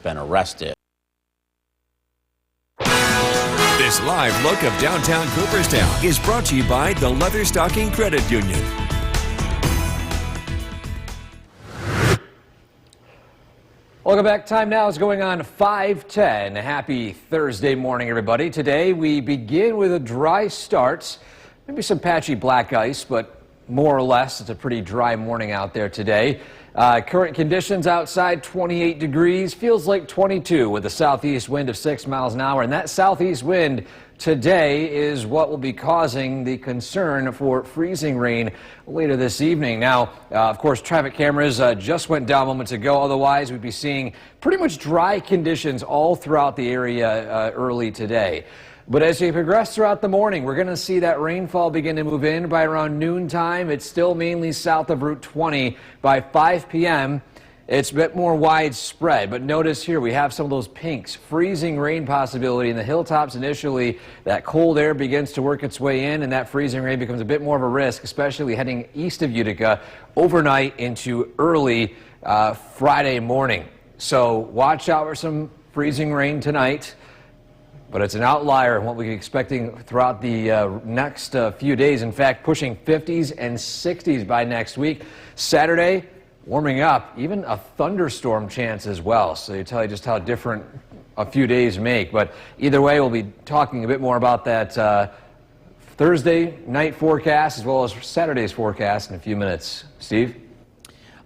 been arrested. This live look of downtown Cooperstown is brought to you by the Leatherstocking Credit Union. Welcome back. Time now is going on 5:10. Happy Thursday morning, everybody. Today we begin with a dry start. Maybe some patchy black ice, but more or less it's a pretty dry morning out there today. Current conditions outside, 28 degrees, feels like 22 with a southeast wind of 6 miles an hour. And that southeast wind today is what will be causing the concern for freezing rain later this evening. Now, of course, traffic cameras just went down moments ago. Otherwise, we'd be seeing pretty much dry conditions all throughout the area early today. But as we progress throughout the morning, we're going to see that rainfall begin to move in by around noontime. It's still mainly south of Route 20. By 5 p.m., it's a bit more widespread. But notice here we have some of those pinks. Freezing rain possibility in the hilltops initially. That cold air begins to work its way in, and that freezing rain becomes a bit more of a risk, especially heading east of Utica overnight into early Friday morning. So watch out for some freezing rain tonight. But it's an outlier in what we're expecting throughout the next few days. In fact, pushing 50s and 60s by next week. Saturday, warming up, even a thunderstorm chance as well. So you tell you just how different a few days make. But either way, we'll be talking a bit more about that Thursday night forecast as well as Saturday's forecast in a few minutes. Steve?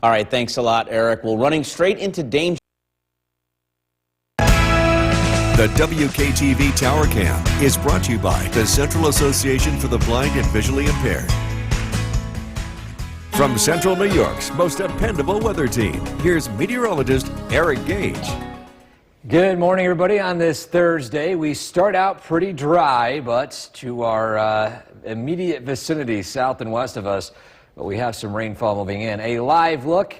All right, thanks a lot, Eric. Well, running straight into danger. The WKTV Tower Cam is brought to you by the Central Association for the Blind and Visually Impaired. From Central New York's most dependable weather team, here's meteorologist Eric Gage. Good morning, everybody. On this Thursday, we start out pretty dry, but to our immediate vicinity, south and west of us, but we have some rainfall moving in. A live look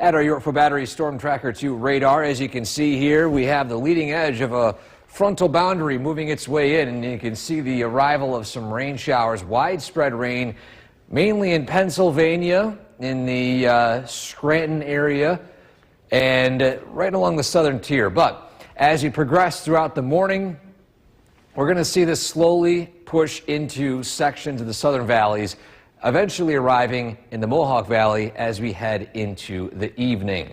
at our Yorkville Battery Storm Tracker 2 radar. As you can see here, we have the leading edge of a frontal boundary moving its way in, and you can see the arrival of some rain showers, widespread rain, mainly in Pennsylvania, in the Scranton area, and right along the southern tier. But as you progress throughout the morning, we're going to see this slowly push into sections of the southern valleys, eventually arriving in the Mohawk Valley as we head into the evening.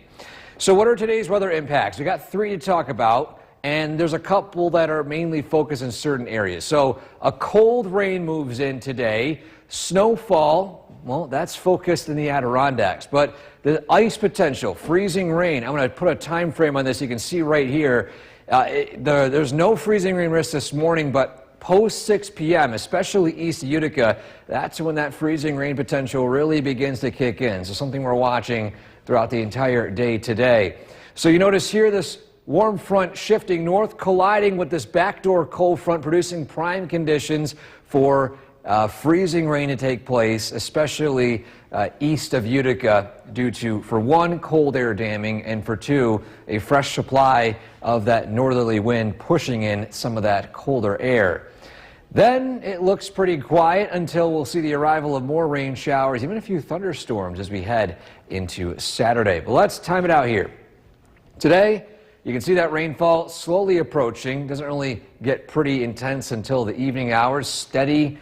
So what are today's weather impacts? We got three to talk about, and there's a couple that are mainly focused in certain areas. So a cold rain moves in today. Snowfall, well, that's focused in the Adirondacks, but the ice potential, freezing rain, I'm going to put a time frame on this. You can see right here, there's no freezing rain risk this morning, but post 6 p.m., especially east of Utica, that's when that freezing rain potential really begins to kick in. So something we're watching throughout the entire day today. So you notice here this warm front shifting north, colliding with this backdoor cold front, producing prime conditions for freezing rain to take place, especially east of Utica, due to, for one, cold air damming, and for two, a fresh supply of that northerly wind pushing in some of that colder air. Then it looks pretty quiet until we'll see the arrival of more rain showers, even a few thunderstorms as we head into Saturday. But let's time it out here. Today, you can see that rainfall slowly approaching. Doesn't really get pretty intense until the evening hours. Steady,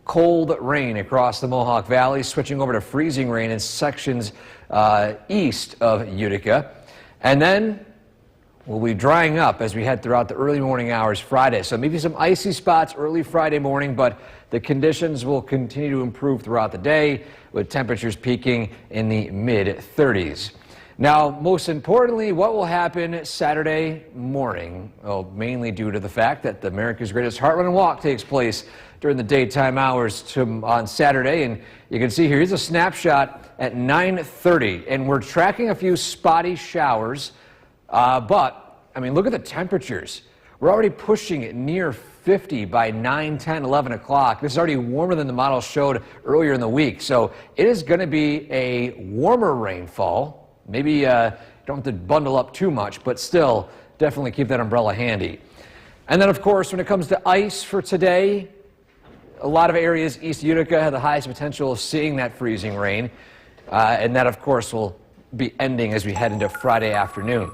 cold rain across the Mohawk Valley, switching over to freezing rain in sections east of Utica. And then we'll be drying up as we head throughout the early morning hours Friday. So maybe some icy spots early Friday morning, but the conditions will continue to improve throughout the day, with temperatures peaking in the mid-30s. Now, most importantly, what will happen Saturday morning? Well, mainly due to the fact that the America's Greatest Heartland Walk takes place during the daytime hours on Saturday. And you can see here's a snapshot at 9:30, and we're tracking a few spotty showers. But, I mean, look at the temperatures. We're already pushing it near 50 by 9, 10, 11 o'clock. This is already warmer than the model showed earlier in the week. So it is going to be a warmer rainfall. Maybe you don't have to bundle up too much, but still, definitely keep that umbrella handy. And then, of course, when it comes to ice for today, a lot of areas east Utica have the highest potential of seeing that freezing rain. And that, of course, will be ending as we head into Friday afternoon.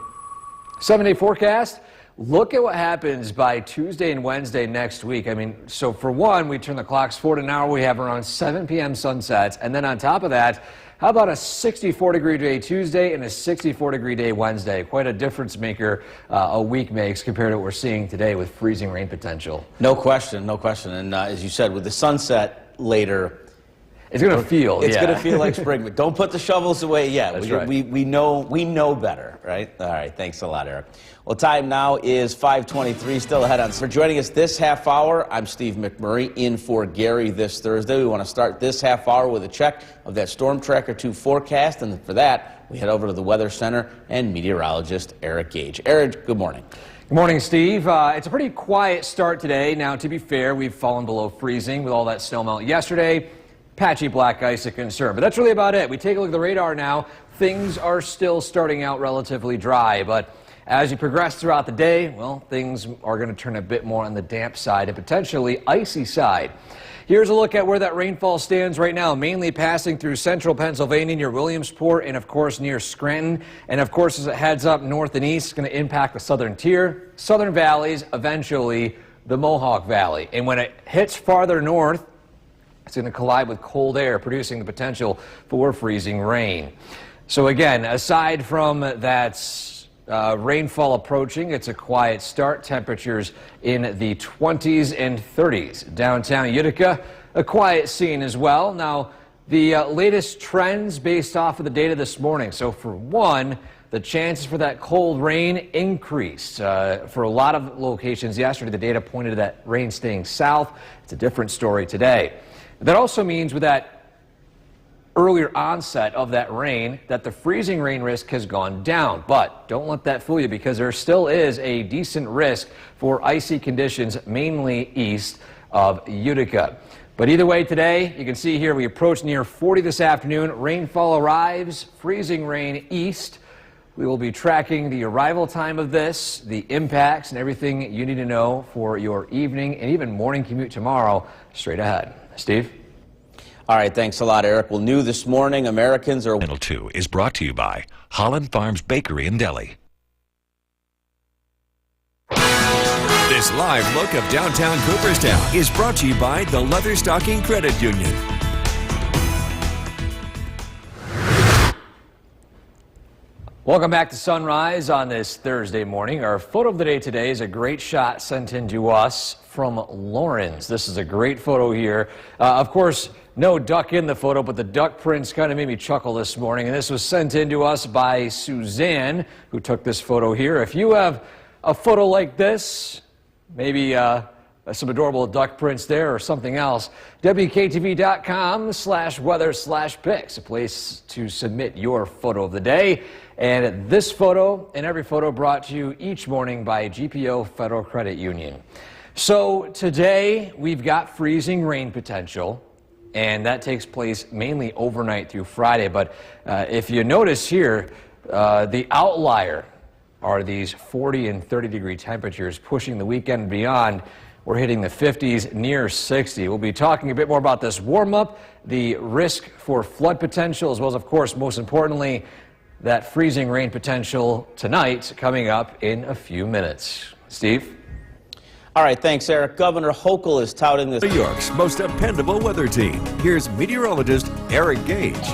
7-day forecast. Look at what happens by Tuesday and Wednesday next week. I mean, so for one, we turn the clocks forward an hour. We have around 7 p.m. sunsets. And then on top of that, how about a 64-degree day Tuesday and a 64-degree day Wednesday? Quite a difference maker a week makes compared to what we're seeing today with freezing rain potential. No question, no question. And as you said, with the sunset later, it's going to feel, it's going to feel like spring, but don't put the shovels away yet. That's right. We know better, right? All right, thanks a lot, Eric. Well, time now is 5:23, still ahead on. For joining us this half hour, I'm Steve McMurray, in for Gary this Thursday. We want to start this half hour with a check of that Storm Tracker 2 forecast, and for that, we head over to the Weather Center and meteorologist Eric Gage. Eric, good morning. Good morning, Steve. It's a pretty quiet start today. Now, to be fair, we've fallen below freezing with all that snow melt yesterday. Patchy black ice a concern, but that's really about it. We take a look at the radar now. Things are still starting out relatively dry, but as you progress throughout the day, well, things are going to turn a bit more on the damp side and potentially icy side. Here's a look at where that rainfall stands right now, mainly passing through central Pennsylvania near Williamsport and, of course, near Scranton. And, of course, as it heads up north and east, it's going to impact the southern tier, southern valleys, eventually the Mohawk Valley. And when it hits farther north, it's going to collide with cold air, producing the potential for freezing rain. So again, aside from that rainfall approaching, it's a quiet start. Temperatures in the 20s and 30s. Downtown Utica, a quiet scene as well. Now, the latest trends based off of the data this morning. So for one, the chances for that cold rain increased. For a lot of locations yesterday, the data pointed to that rain staying south. It's a different story today. That also means with that earlier onset of that rain that the freezing rain risk has gone down. But don't let that fool you, because there still is a decent risk for icy conditions, mainly east of Utica. But either way today, you can see here we approach near 40 this afternoon. Rainfall arrives, freezing rain east. We will be tracking the arrival time of this, the impacts, and everything you need to know for your evening and even morning commute tomorrow straight ahead. Steve? All right, thanks a lot, Eric. Well, new this morning, Americans are... Channel 2 is brought to you by Holland Farms Bakery and Deli. This live look of downtown Cooperstown is brought to you by the Leatherstocking Credit Union. Welcome back to Sunrise on this Thursday morning. Our photo of the day today is a great shot sent in to us from Lawrence. This is a great photo here. Of course, no duck in the photo, but the duck prints kind of made me chuckle this morning. And this was sent in to us by Suzanne, who took this photo here. If you have a photo like this, maybe some adorable duck prints there or something else, WKTV.com/weather/pics, a place to submit your photo of the day. And this photo and every photo brought to you each morning by GPO Federal Credit Union. So today we've got freezing rain potential, and that takes place mainly overnight through Friday. But if you notice here, the outlier are these 40 and 30 degree temperatures pushing the weekend and beyond. We're hitting the 50s, near 60. We'll be talking a bit more about this warm-up, the risk for flood potential, as well as, of course, most importantly, that freezing rain potential tonight coming up in a few minutes. Steve? All right, thanks, Eric. Governor Hochul is touting this... New York's most dependable weather team. Here's meteorologist Eric Gage.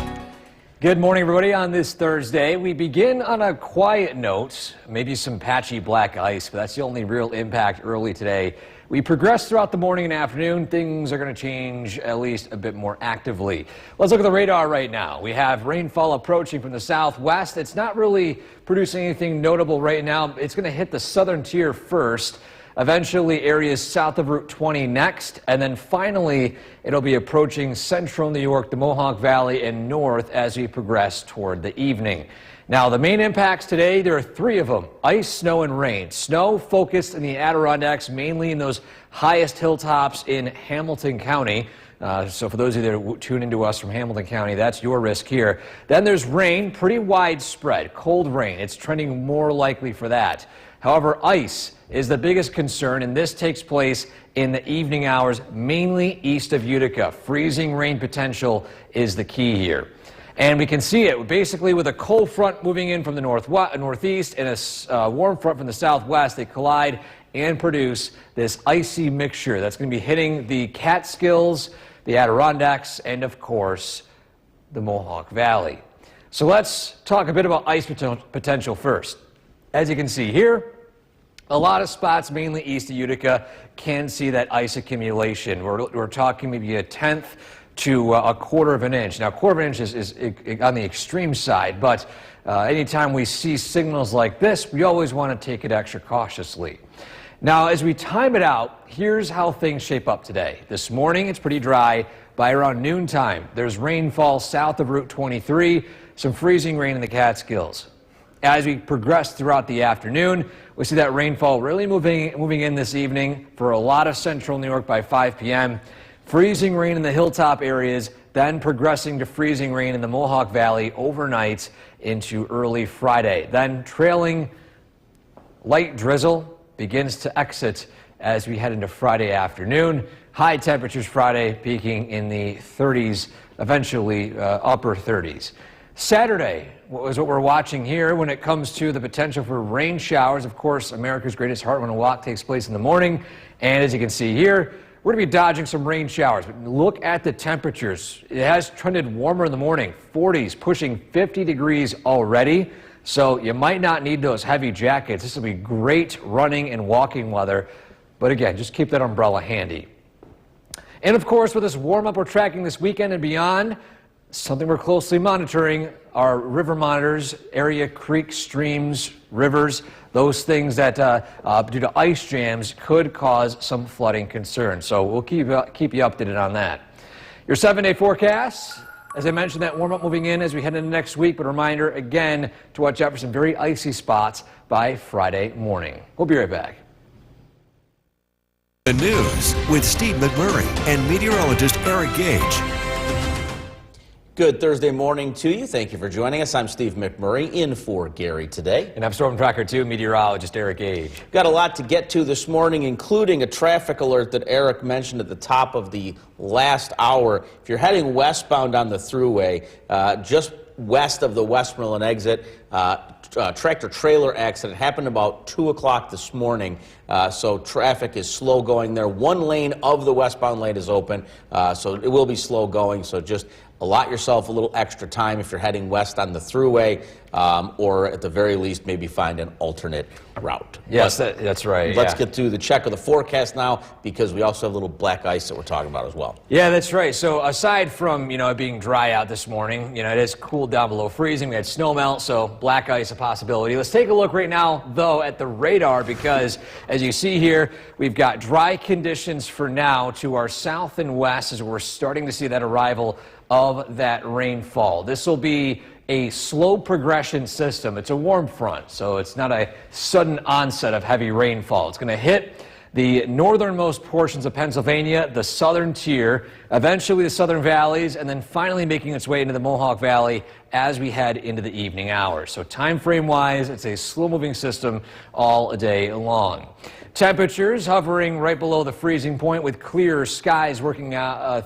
Good morning, everybody. On this Thursday, we begin on a quiet note, maybe some patchy black ice, but that's the only real impact early today. We progress throughout the morning and afternoon. Things are going to change at least a bit more actively. Let's look at the radar right now. We have rainfall approaching from the southwest. It's not really producing anything notable right now. It's going to hit the southern tier first. Eventually, areas south of Route 20 next, and then finally, it'll be approaching central New York, the Mohawk Valley, and north as we progress toward the evening. Now, the main impacts today, there are three of them: ice, snow, and rain. Snow focused in the Adirondacks, mainly in those highest hilltops in Hamilton County. So for those of you that tune into us from Hamilton County, that's your risk here. Then there's rain, pretty widespread, cold rain. It's trending more likely for that. However, ice is the biggest concern, and this takes place in the evening hours, mainly east of Utica. Freezing rain potential is the key here. And we can see it basically with a cold front moving in from the northeast and a warm front from the southwest. They collide and produce this icy mixture that's going to be hitting the Catskills, the Adirondacks, and of course, the Mohawk Valley. So let's talk a bit about ice potential first. As you can see here, a lot of spots, mainly east of Utica, can see that ice accumulation. We're talking maybe a tenth to a quarter of an inch. Now, a quarter of an inch is on the extreme side, but anytime we see signals like this, we always want to take it extra cautiously. Now, as we time it out, here's how things shape up today. This morning, it's pretty dry. By around noontime, there's rainfall south of Route 23, some freezing rain in the Catskills. As we progress throughout the afternoon, we see that rainfall really moving in this evening for a lot of central New York by 5 p.m. Freezing rain in the hilltop areas, then progressing to freezing rain in the Mohawk Valley overnight into early Friday. Then trailing light drizzle begins to exit as we head into Friday afternoon. High temperatures Friday peaking in the 30s, eventually upper 30s. Saturday is what we're watching here when it comes to the potential for rain showers. Of course, America's Greatest Heartland Walk takes place in the morning. And as you can see here, we're going to be dodging some rain showers. But look at the temperatures. It has trended warmer in the morning, 40s, pushing 50 degrees already. So you might not need those heavy jackets. This will be great running and walking weather. But again, just keep that umbrella handy. And of course, with this warm up we're tracking this weekend and beyond, something we're closely monitoring are river monitors, area creeks, streams, rivers, those things that due to ice jams could cause some flooding concerns. So we'll keep you updated on that. Your 7-day forecast, as I mentioned, that warm up moving in as we head into next week, but a reminder again to watch out for some very icy spots by Friday morning. We'll be right back. The news with Steve McMurray and meteorologist Eric Gage. Good Thursday morning to you. Thank you for joining us. I'm Steve McMurray in for Gary today. And I'm Storm Tracker 2 meteorologist Eric Gage. Got a lot to get to this morning, including a traffic alert that Eric mentioned at the top of the last hour. If you're heading westbound on the thruway, just west of the Westmoreland exit, tractor-trailer accident happened about 2 o'clock this morning, so traffic is slow going there. One lane of the westbound lane is open, so it will be slow going, so just allot yourself a little extra time if you're heading west on the thruway, or at the very least maybe find an alternate route. Yes, that's right. Let's get to the check of the forecast now, because we also have a little black ice that we're talking about as well. Yeah, that's right. So aside from, it being dry out this morning, it is cooled down below freezing. We had snow melt, so black ice a possibility. Let's take a look right now, though, at the radar, because as you see here, we've got dry conditions for now to our south and west as we're starting to see that arrival of that rainfall. This will be a slow progression system. It's a warm front, so it's not a sudden onset of heavy rainfall. It's going to hit the northernmost portions of Pennsylvania, the southern tier, eventually the southern valleys, and then finally making its way into the Mohawk Valley as we head into the evening hours. So time frame wise, it's a slow moving system all day long. Temperatures hovering right below the freezing point with clear skies working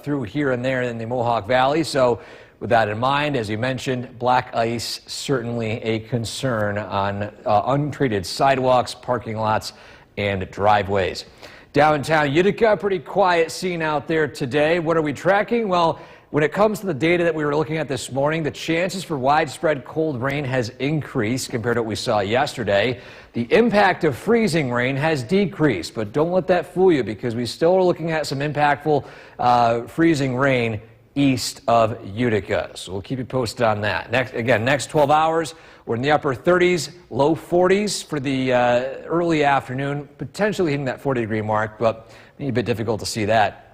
through here and there in the Mohawk Valley. So with that in mind, as you mentioned, black ice certainly a concern on untreated sidewalks, parking lots, and driveways. Downtown Utica, pretty quiet scene out there today. What are we tracking? Well, when it comes to the data that we were looking at this morning, the chances for widespread cold rain has increased compared to what we saw yesterday. The impact of freezing rain has decreased, but don't let that fool you, because we still are looking at some impactful freezing rain east of Utica. So we'll keep you posted on that. Next 12 hours, we're in the upper 30s, low 40s for the early afternoon, potentially hitting that 40-degree mark, but a bit difficult to see that.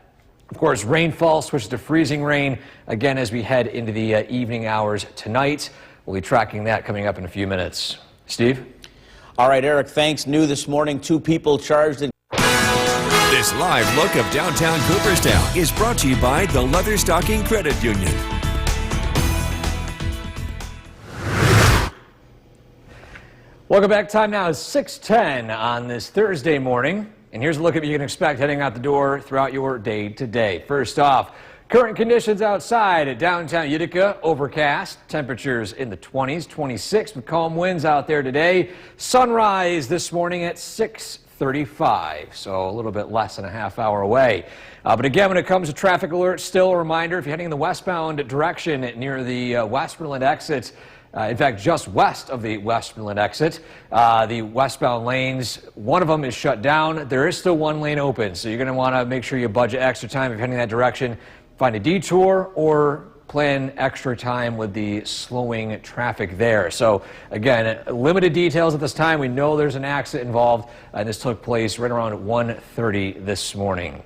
Of course, rainfall switches to freezing rain again as we head into the evening hours tonight. We'll be tracking that coming up in a few minutes. Steve? All right, Eric, thanks. New this morning, 2 people charged in. This live look of downtown Cooperstown is brought to you by the Leatherstocking Credit Union. Welcome back. Time now is 6:10 on this Thursday morning. And here's a look at what you can expect heading out the door throughout your day today. First off, Current conditions outside at downtown Utica, overcast, temperatures in the 20s, 26 with calm winds out there today. Sunrise this morning at 6:35, so a little bit less than a half hour away. But again, when it comes to traffic alerts, still a reminder, if you're heading in the westbound direction near the Westmoreland exit, in fact, just west of the Westmoreland exit, the westbound lanes, one of them is shut down. There is still one lane open, so you're going to want to make sure you budget extra time if you're heading in that direction. Find a detour or plan extra time with the slowing traffic there. So again, limited details at this time. We know there's an accident involved, and this took place right around 1:30 this morning.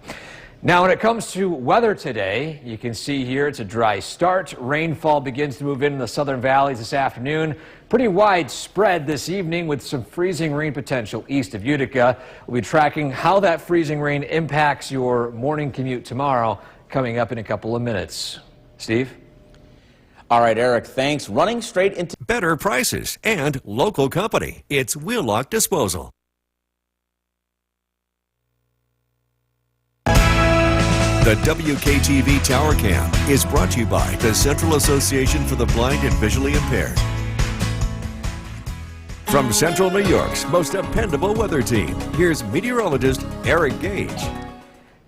Now, when it comes to weather today, you can see here it's a dry start. Rainfall begins to move into the southern valleys this afternoon. Pretty widespread this evening with some freezing rain potential east of Utica. We'll be tracking how that freezing rain impacts your morning commute tomorrow, coming up in a couple of minutes. Steve? All right, Eric, thanks. Running straight into Better prices and local company. It's Wheelock Disposal. The WKTV Tower Cam is brought to you by the Central Association for the Blind and Visually Impaired. From Central New York's most dependable weather team, here's meteorologist Eric Gage.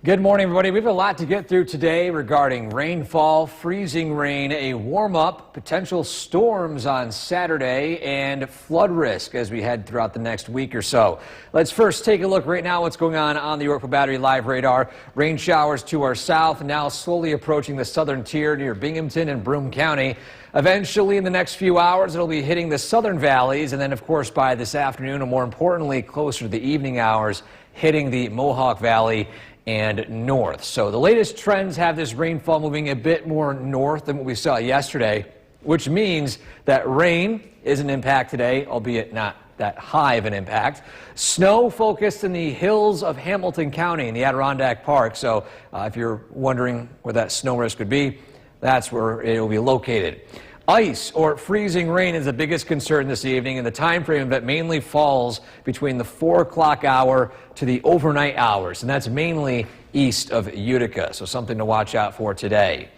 Good morning, everybody. We have a lot to get through today regarding rainfall, freezing rain, a warm-up, potential storms on Saturday, and flood risk as we head throughout the next week or so. Let's first take a look right now what's going on the Yorkville Battery Live radar. Rain showers to our south, now slowly approaching the southern tier near Binghamton and Broome County. Eventually, in the next few hours, it'll be hitting the southern valleys, and then, of course, by this afternoon, and more importantly, closer to the evening hours, hitting the Mohawk Valley and north. So the latest trends have this rainfall moving a bit more north than what we saw yesterday, which means that rain is an impact today, albeit not that high of an impact. Snow focused in the hills of Hamilton County in the Adirondack Park. So if you're wondering where that snow risk could be, that's where it will be located. Ice or freezing rain is the biggest concern this evening, and the time frame that mainly falls between the 4 o'clock hour to the overnight hours, and that's mainly east of Utica, so something to watch out for today.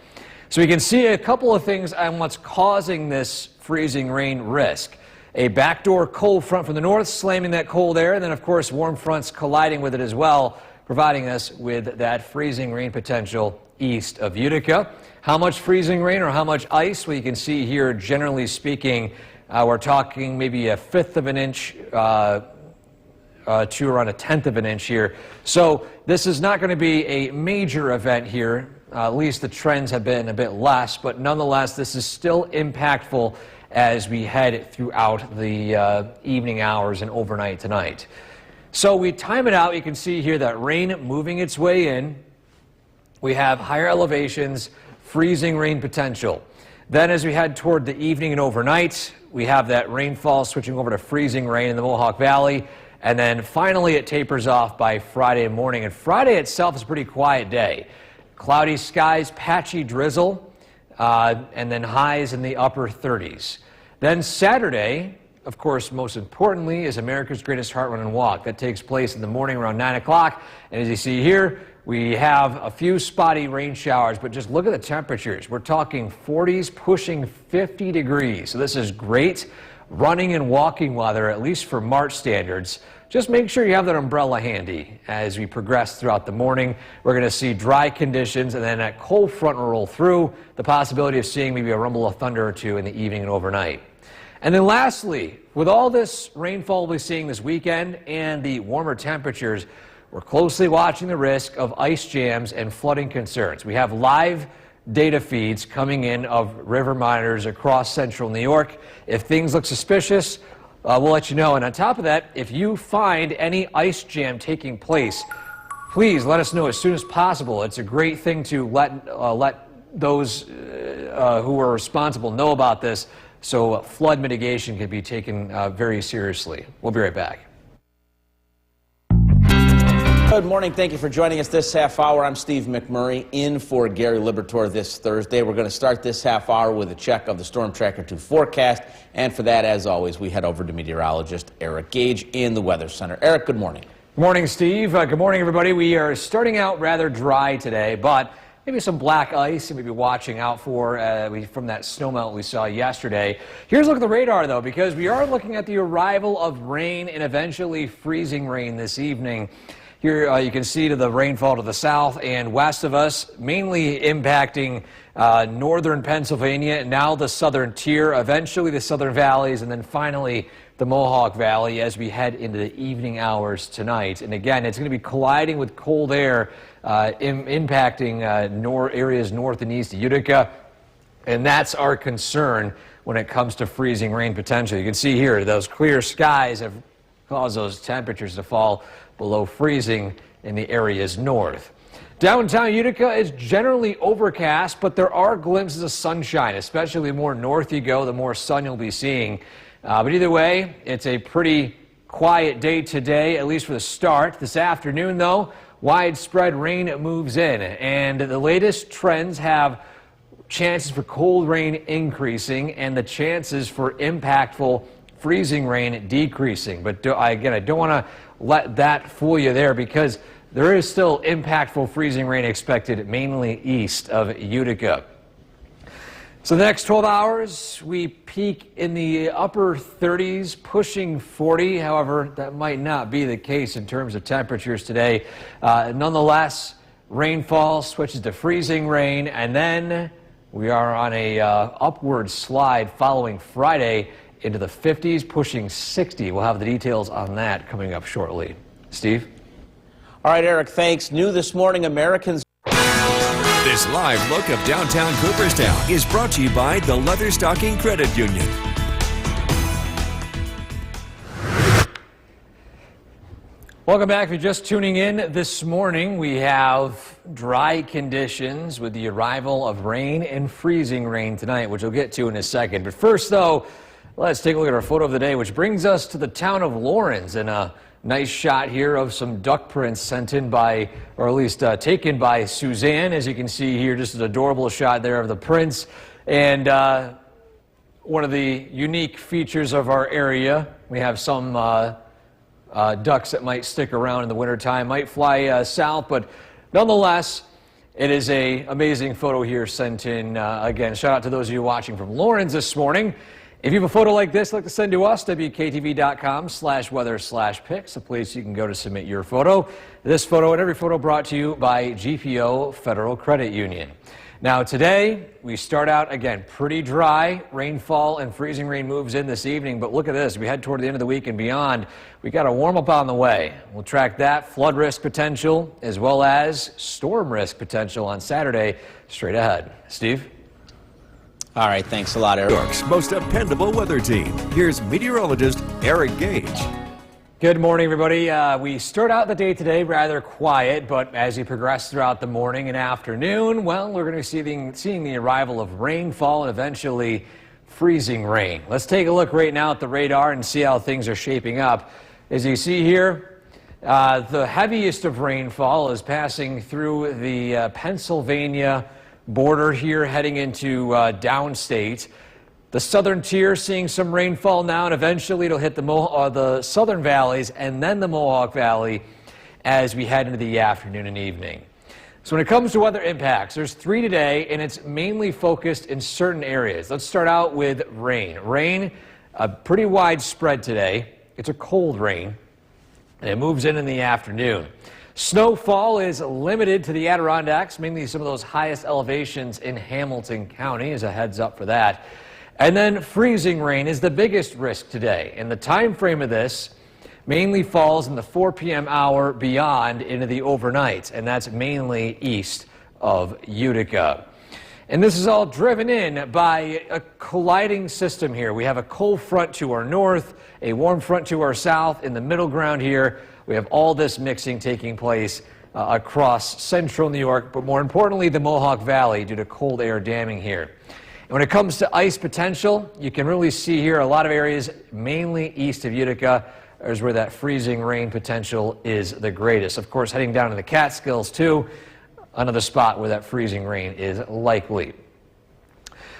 So we can see a couple of things on what's causing this freezing rain risk. A backdoor cold front from the north slamming that cold air, and then of course warm fronts colliding with it as well, providing us with that freezing rain potential east of Utica. How much freezing rain or how much ice? Well, you can see here, generally speaking, we're talking maybe 1/5 of an inch to around 1/10 of an inch here. So this is not going to be a major event here. At least the trends have been a bit less, but nonetheless, this is still impactful as we head throughout the evening hours and overnight tonight. So we time it out. You can see here that rain moving its way in. We have higher elevations, freezing rain potential. Then as we head toward the evening and overnight, we have that rainfall switching over to freezing rain in the Mohawk Valley. And then finally it tapers off by Friday morning. And Friday itself is a pretty quiet day. Cloudy skies, patchy drizzle, and then highs in the upper 30s. Then Saturday, of course, most importantly, is America's Greatest Heart Run and Walk. That takes place in the morning around 9 o'clock. And as you see here, we have a few spotty rain showers, but just look at the temperatures. We're talking 40s pushing 50 degrees. So this is great running and walking weather, at least for March standards. Just make sure you have that umbrella handy as we progress throughout the morning. We're going to see dry conditions, and then that cold front will roll through, the possibility of seeing maybe a rumble of thunder or two in the evening and overnight. And then lastly, with all this rainfall we'll be seeing this weekend and the warmer temperatures, we're closely watching the risk of ice jams and flooding concerns. We have live data feeds coming in of river monitors across central New York. If things look suspicious, we'll let you know. And on top of that, if you find any ice jam taking place, please let us know as soon as possible. It's a great thing to let those who are responsible know about this, so flood mitigation can be taken very seriously. We'll be right back. Good morning. Thank you for joining us this half hour. I'm Steve McMurray in for Gary Liberatore this Thursday. We're going to start this half hour with a check of the Storm Tracker 2 forecast. And for that, as always, we head over to meteorologist Eric Gage in the Weather Center. Eric, good morning. Good morning, Steve. Good morning, everybody. We are starting out rather dry today, but maybe some black ice and maybe watching out for from that snowmelt we saw yesterday. Here's a look at the radar, though, because we are looking at the arrival of rain and eventually freezing rain this evening. Here you can see to the rainfall to the south and west of us, mainly impacting northern Pennsylvania, now the southern tier, eventually the southern valleys, and then finally the Mohawk Valley as we head into the evening hours tonight. And again, it's going to be colliding with cold air, impacting areas north and east of Utica. And that's our concern when it comes to freezing rain potential. You can see here, those clear skies have caused those temperatures to fall below freezing in the areas north. Downtown Utica is generally overcast, but there are glimpses of sunshine, especially the more north you go, the more sun you'll be seeing. But either way, it's a pretty quiet day today, at least for the start. This afternoon, though, widespread rain moves in, and the latest trends have chances for cold rain increasing and the chances for impactful freezing rain decreasing. But again, I don't want to let that fool you there, because there is still impactful freezing rain expected mainly east of Utica. So the next 12 hours, we peak in the upper 30s, pushing 40. However, that might not be the case in terms of temperatures today. Nonetheless, rainfall switches to freezing rain, and then we are on a upward slide following Friday into the 50s, pushing 60. We'll have the details on that coming up shortly. Steve? All right, Eric, thanks. New this morning, Americans. This live look of downtown Cooperstown is brought to you by the Leatherstocking Credit Union. Welcome back. If you're just tuning in this morning, we have dry conditions with the arrival of rain and freezing rain tonight, which we'll get to in a second. But first, though, let's take a look at our photo of the day, which brings us to the town of Lawrence, and a nice shot here of some duck prints sent in by, or at least taken by Suzanne. As you can see here, just an adorable shot there of the prints. And one of the unique features of our area, we have some ducks that might stick around in the wintertime, might fly south, but nonetheless, it is an amazing photo here sent in. Again, shout out to those of you watching from Lawrence this morning. If you have a photo like this, like to send to us, WKTV.com/weather/pics, a place you can go to submit your photo. This photo and every photo brought to you by GPO Federal Credit Union. Now today, we start out, again, pretty dry. Rainfall and freezing rain moves in this evening, but look at this. We head toward the end of the week and beyond. We got a warm up on the way. We'll track that, flood risk potential, as well as storm risk potential on Saturday, straight ahead. Steve? All right, thanks a lot, Eric. New York's most dependable weather team. Here's meteorologist Eric Gage. Good morning, everybody. We start out the day today rather quiet, but as you progress throughout the morning and afternoon, well, we're going to be seeing the arrival of rainfall and eventually freezing rain. Let's take a look right now at the radar and see how things are shaping up. As you see here, the heaviest of rainfall is passing through the Pennsylvania border here, heading into downstate. The southern tier seeing some rainfall now, and eventually it'll hit the southern valleys and then the Mohawk Valley as we head into the afternoon and evening. So when it comes to weather impacts, there's 3 today, and it's mainly focused in certain areas. Let's start out with rain. Rain, pretty widespread today. It's a cold rain, and it moves in the afternoon. Snowfall is limited to the Adirondacks, mainly some of those highest elevations in Hamilton County, as a heads up for that. And then freezing rain is the biggest risk today. And the time frame of this mainly falls in the 4 p.m. hour beyond into the overnight, and that's mainly east of Utica. And this is all driven in by a colliding system here. We have a cold front to our north, a warm front to our south. In the middle ground here, we have all this mixing taking place across central New York, but more importantly, the Mohawk Valley due to cold air damming here. And when it comes to ice potential, you can really see here a lot of areas, mainly east of Utica, is where that freezing rain potential is the greatest. Of course, heading down to the Catskills, too, another spot where that freezing rain is likely.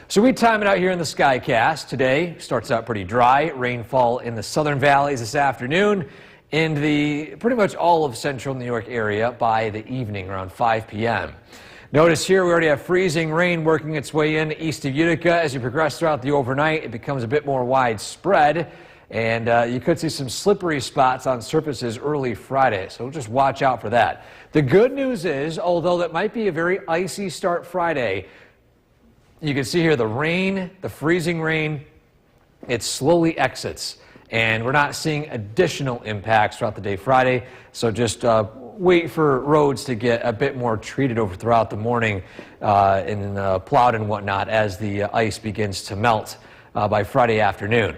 So we time it out here in the Skycast. Today starts out pretty dry. Rainfall in the southern valleys this afternoon, in the pretty much all of central New York area by the evening, around 5 p.m. Notice here we already have freezing rain working its way in east of Utica. As you progress throughout the overnight, it becomes a bit more widespread, and you could see some slippery spots on surfaces early Friday, so just watch out for that. The good news is, although that might be a very icy start Friday, you can see here the rain, the freezing rain, it slowly exits, and we're not seeing additional impacts throughout the day Friday, so just wait for roads to get a bit more treated over throughout the morning and plowed and whatnot as the ice begins to melt by Friday afternoon.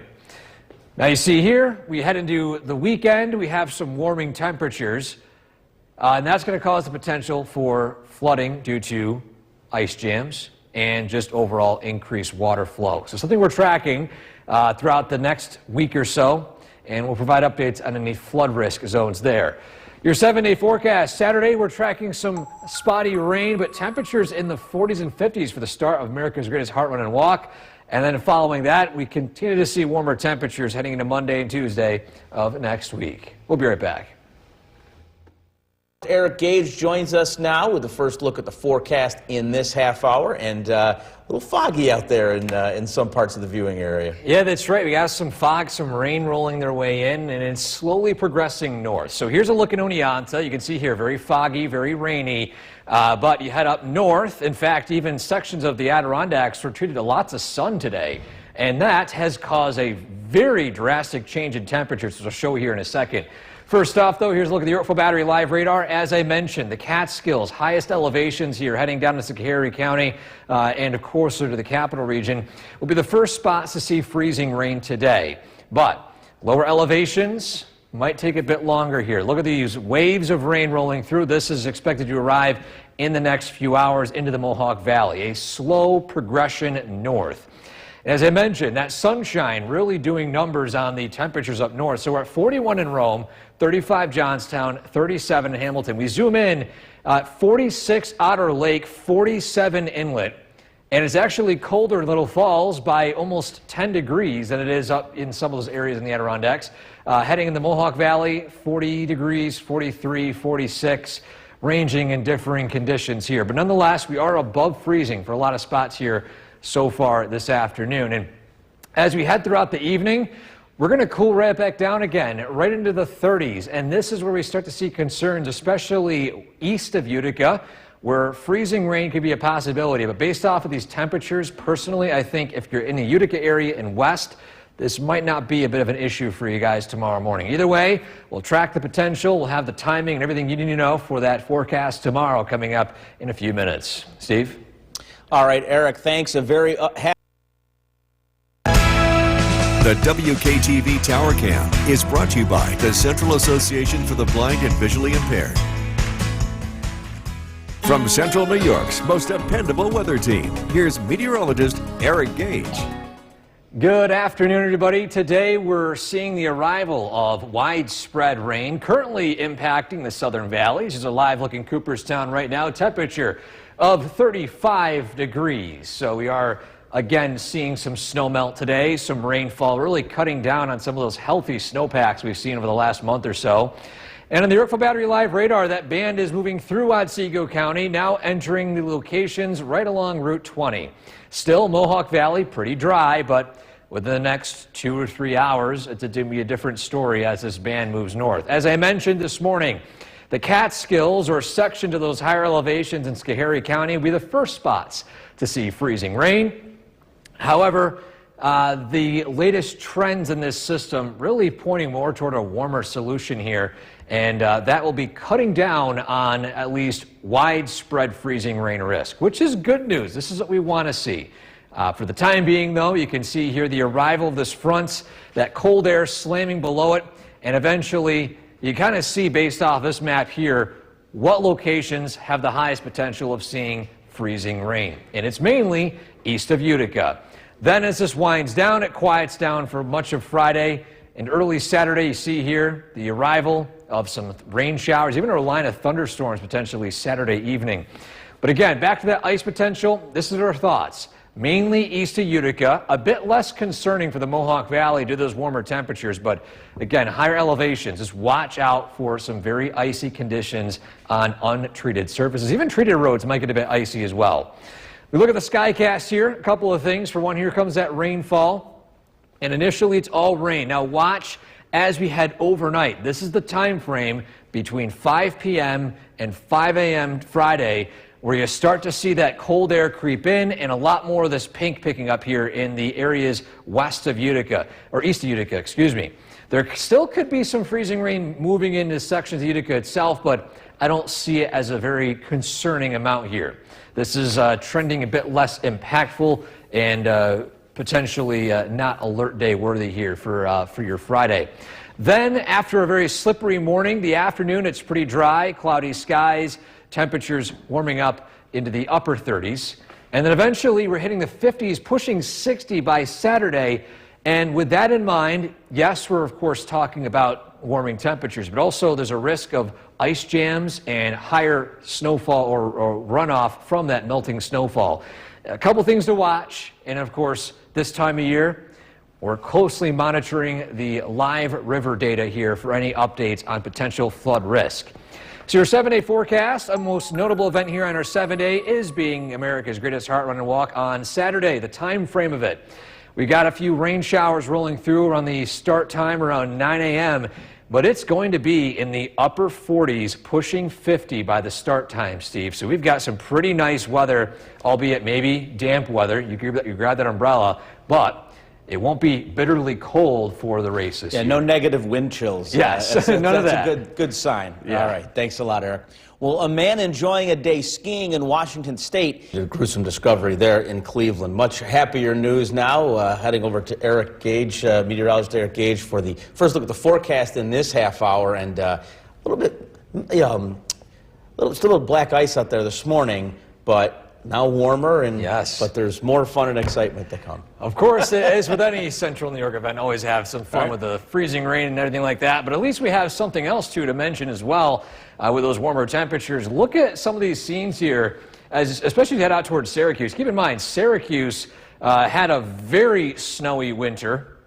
Now you see here, we head into the weekend, we have some warming temperatures, and that's going to cause the potential for flooding due to ice jams and just overall increased water flow. So something we're tracking throughout the next week or so, and we'll provide updates on any flood risk zones there. Your 7-day forecast. Saturday, we're tracking some spotty rain, but temperatures in the 40s and 50s for the start of America's Greatest Heart Run and Walk. And then following that, we continue to see warmer temperatures heading into Monday and Tuesday of next week. We'll be right back. Eric Gage joins us now with the first look at the forecast in this half hour, and a little foggy out there in some parts of the viewing area. Yeah, that's right. We got some fog, some rain rolling their way in, and it's slowly progressing north. So here's a look at Oneonta. You can see here, very foggy, very rainy, but you head up north. In fact, even sections of the Adirondacks were treated to lots of sun today, and that has caused a very drastic change in temperatures, which I'll show you here in a second. First off, though, here's a look at the Yorkville Battery Live Radar. As I mentioned, the Catskills, highest elevations here, heading down to Schoharie County and closer to the capital region, will be the first spots to see freezing rain today. But lower elevations might take a bit longer here. Look at these waves of rain rolling through. This is expected to arrive in the next few hours into the Mohawk Valley, a slow progression north. As I mentioned, that sunshine really doing numbers on the temperatures up north. So we're at 41 in Rome, 35 Johnstown, 37 in Hamilton. We zoom in, 46 Otter Lake, 47 Inlet. And it's actually colder in Little Falls by almost 10 degrees than it is up in some of those areas in the Adirondacks. Heading in the Mohawk Valley, 40 degrees, 43, 46, ranging in differing conditions here. But nonetheless, we are above freezing for a lot of spots here so far this afternoon. And as we head throughout the evening, we're going to cool right back down again, right into the 30s. And this is where we start to see concerns, especially east of Utica, where freezing rain could be a possibility. But based off of these temperatures, personally, I think if you're in the Utica area and west, this might not be a bit of an issue for you guys tomorrow morning. Either way, we'll track the potential. We'll have the timing and everything you need to know for that forecast tomorrow coming up in a few minutes. Steve? All right, Eric, thanks. A very The WKTV Tower Cam is brought to you by the Central Association for the Blind and Visually Impaired. From Central New York's most dependable weather team, here's meteorologist Eric Gage. Good afternoon, everybody. Today we're seeing the arrival of widespread rain currently impacting the southern valleys. There's a live look in Cooperstown right now. Temperature of 35 degrees. So we are again seeing some snow melt today, some rainfall, really cutting down on some of those healthy snowpacks we've seen over the last month or so. And on the Yorkville Battery Live Radar, that band is moving through Otsego County, now entering the locations right along Route 20. Still, Mohawk Valley, pretty dry, but within the next 2 or 3 hours, it's going to be a different story as this band moves north. As I mentioned this morning, the Catskills, or sections of those higher elevations in Schoharie County, will be the first spots to see freezing rain. However, the latest trends in this system really pointing more toward a warmer solution here, and that will be cutting down on at least widespread freezing rain risk, which is good news. This is what we want to see. For the time being, though, you can see here the arrival of this front, that cold air slamming below it, and eventually you kind of see, based off this map here, what locations have the highest potential of seeing freezing rain. And it's mainly east of Utica. Then as this winds down, it quiets down for much of Friday. And early Saturday, you see here the arrival of some rain showers, even a line of thunderstorms potentially Saturday evening. But again, back to that ice potential, this is our thoughts. mainly east of Utica. A bit less concerning for the Mohawk Valley due to those warmer temperatures, but again, higher elevations. Just watch out for some very icy conditions on untreated surfaces. Even treated roads might get a bit icy as well. We look at the skycast here. A couple of things. For one, here comes that rainfall. And initially, it's all rain. Now watch as we head overnight. This is the time frame between 5 p.m. and 5 a.m. Friday, where you start to see that cold air creep in and a lot more of this pink picking up here in the areas west of Utica, or east of Utica, excuse me. There still could be some freezing rain moving into sections of Utica itself, but I don't see it as a very concerning amount here. This is trending a bit less impactful and potentially not alert day worthy here for your Friday. Then, after a very slippery morning, the afternoon, it's pretty dry, cloudy skies, temperatures warming up into the upper 30s. And then eventually, we're hitting the 50s, pushing 60 by Saturday. And with that in mind, yes, we're of course talking about warming temperatures, but also there's a risk of ice jams and higher snowfall or runoff from that melting snowfall. A couple things to watch, and of course, this time of year, we're closely monitoring the live river data here for any updates on potential flood risk. So your 7-day forecast, a most notable event here on our 7-day is being America's Greatest Heart Run and Walk on Saturday, the time frame of it. We got a few rain showers rolling through around the start time around 9 a.m., but it's going to be in the upper 40s, pushing 50 by the start time, Steve. So we've got some pretty nice weather, albeit maybe damp weather. You grab that umbrella, but it won't be bitterly cold for the races. Yeah, here. no negative wind chills. Yes, none of that. That's a good sign. Yeah. All right, thanks a lot, Eric. Well, a man enjoying a day skiing in Washington State. A gruesome discovery there in Cleveland. Much happier news now. Heading over to Eric Gage, meteorologist Eric Gage, for the first look at the forecast in this half hour. And a little bit, still black ice out there this morning, but now warmer, and yes, but there's more fun and excitement to come. Of course, as with any Central New York event, always have some fun with the freezing rain and everything like that. But at least we have something else to mention as well with those warmer temperatures. Look at some of these scenes here, especially as you head out towards Syracuse. Keep in mind, Syracuse had a very snowy winter.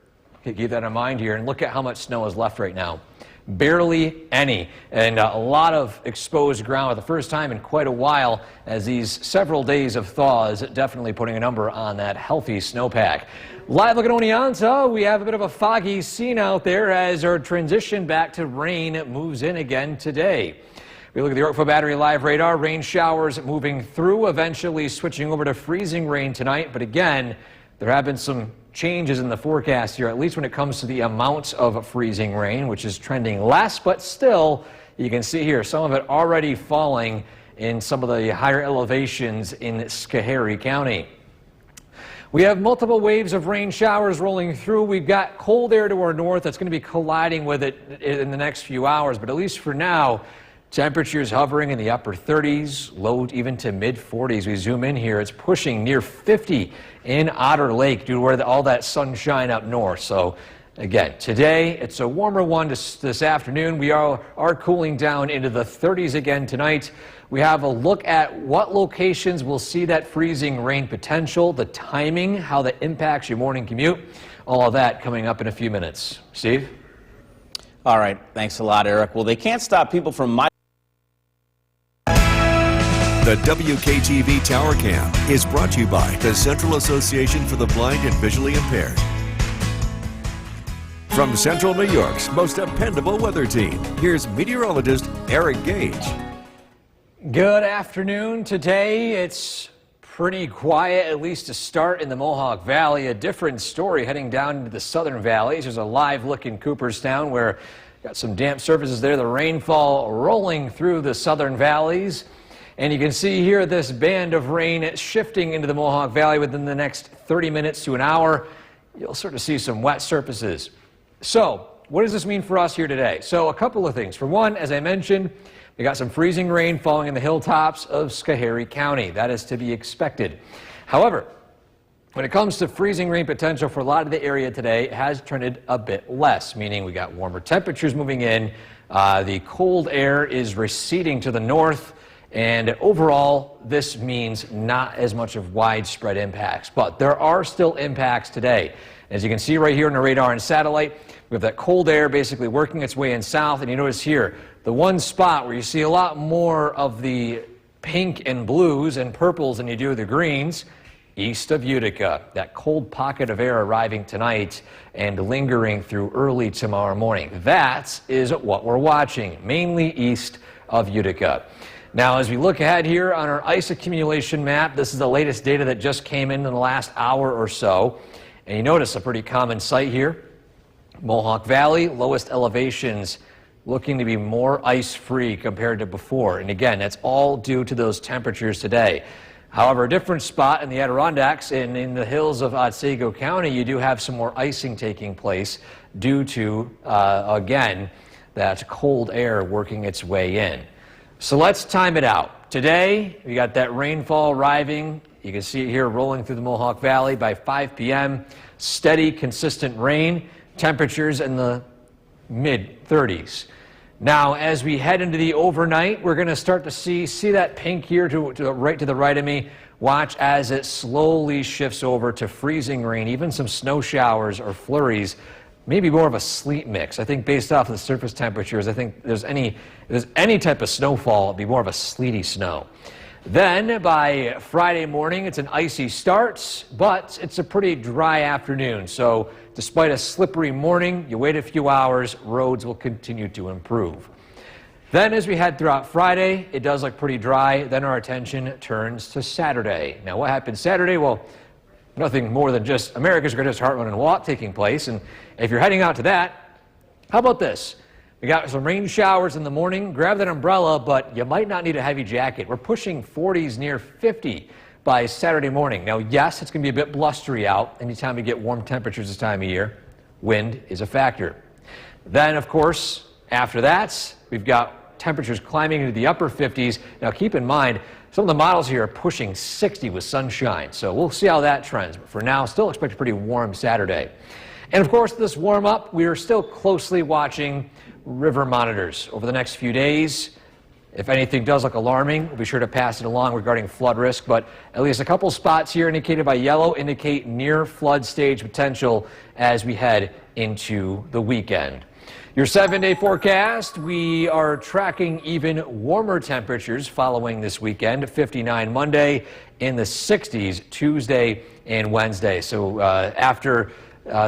Keep that in mind here, and look at how much snow is left right now. Barely any, and a lot of exposed ground for the first time in quite a while, as these several days of thaw is definitely putting a number on that healthy snowpack. Live look at Oneonta, we have a bit of a foggy scene out there as our transition back to rain moves in again today. We look at the Yorkville Battery live radar, rain showers moving through, eventually switching over to freezing rain tonight, but again, there have been some changes in the forecast here, at least when it comes to the amounts of freezing rain, which is trending less, but still, you can see here some of it already falling in some of the higher elevations in Schoharie County. We have multiple waves of rain showers rolling through. We've got cold air to our north that's going to be colliding with it in the next few hours, but at least for now, temperatures hovering in the upper 30s, low even to mid 40s. We zoom in here, it's pushing near 50 in Otter Lake due to where all that sunshine up north. So again, today it's a warmer one this afternoon. We are cooling down into the 30s again tonight. We have a look at what locations will see that freezing rain potential, the timing, how that impacts your morning commute. All of that coming up in a few minutes. Steve? All right, thanks a lot, Eric. Well, they can't stop people from The WKTV Tower Cam is brought to you by the Central Association for the Blind and Visually Impaired. From Central New York's most dependable weather team, here's meteorologist Eric Gage. Good afternoon. Today it's pretty quiet, at least to start in the Mohawk Valley. A different story heading down into the southern valleys. There's a live look in Cooperstown where got some damp surfaces there. The rainfall rolling through the southern valleys. And you can see here this band of rain shifting into the Mohawk Valley within the next 30 minutes to an hour. You'll start to see some wet surfaces. So what does this mean for us here today? So a couple of things. For one, as I mentioned, we got some freezing rain falling in the hilltops of Schoharie County. That is to be expected. However, when it comes to freezing rain potential for a lot of the area today, it has trended a bit less, meaning we got warmer temperatures moving in. The cold air is receding to the north. And overall, this means not as much of widespread impacts, but there are still impacts today. As you can see right here on the radar and satellite, we have that cold air basically working its way in south, and you notice here, the one spot where you see a lot more of the pink and blues and purples than you do the greens, east of Utica. That cold pocket of air arriving tonight and lingering through early tomorrow morning. That is what we're watching, mainly east of Utica. Now, as we look ahead here on our ice accumulation map, this is the latest data that just came in the last hour or so. And you notice a pretty common sight here. Mohawk Valley, lowest elevations looking to be more ice-free compared to before. And again, that's all due to those temperatures today. However, a different spot in the Adirondacks and in the hills of Otsego County, you do have some more icing taking place due to, again, that cold air working its way in. So let's time it out. Today, we got that rainfall arriving. You can see it here rolling through the Mohawk Valley by 5 p.m. Steady, consistent rain. Temperatures in the mid-30s. Now, as we head into the overnight, we're going to start to see that pink here to the right of me. Watch as it slowly shifts over to freezing rain, even some snow showers or flurries. Maybe more of a sleet mix. I think based off of the surface temperatures, I think if there's any type of snowfall, it'd be more of a sleety snow. Then by Friday morning, it's an icy start, but it's a pretty dry afternoon. So despite a slippery morning, you wait a few hours, roads will continue to improve. Then as we head throughout Friday, it does look pretty dry. Then our attention turns to Saturday. Now what happens Saturday? Well, nothing more than just America's Greatest Heart Run and Walk taking place. And if you're heading out to that, how about this? We got some rain showers in the morning. Grab that umbrella, but you might not need a heavy jacket. We're pushing 40s, near 50 by Saturday morning. Now, yes, it's going to be a bit blustery out anytime we get warm temperatures this time of year. Wind is a factor. Then, of course, after that, we've got temperatures climbing into the upper 50s. Now, keep in mind, some of the models here are pushing 60 with sunshine, so we'll see how that trends. But for now, still expect a pretty warm Saturday. And of course, this warm up, we are still closely watching river monitors over the next few days. If anything does look alarming, we'll be sure to pass it along regarding flood risk, but at least a couple spots here indicated by yellow indicate near flood stage potential as we head into the weekend. Your 7-day forecast, we are tracking even warmer temperatures following this weekend. 59 Monday, in the 60s Tuesday and Wednesday. So after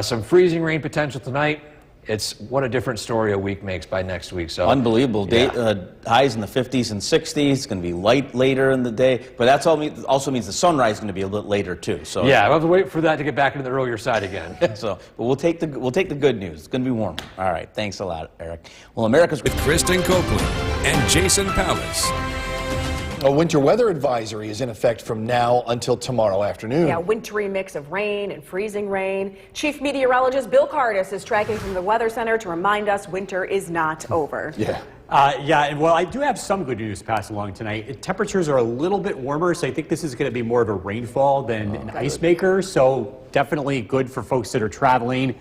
some freezing rain potential tonight, it's what a different story a week makes by next week. So unbelievable. Yeah. Highs in the 50s and 60s. It's going to be light later in the day, but that's also means the sunrise is going to be a little later too. So yeah, we'll have to wait for that to get back into the earlier side again. So, but we'll take the good news. It's going to be warmer. All right, thanks a lot, Eric. Well, America's With Kristen Copeland and Jason Palace. A winter weather advisory is in effect from now until tomorrow afternoon. Yeah, wintry mix of rain and freezing rain. Chief meteorologist Bill Cardis is tracking from the Weather Center to remind us winter is not over. Yeah. Well, I do have some good news to pass along tonight. Temperatures are a little bit warmer, so I think this is going to be more of a rainfall than an ice maker, so definitely good for folks that are traveling.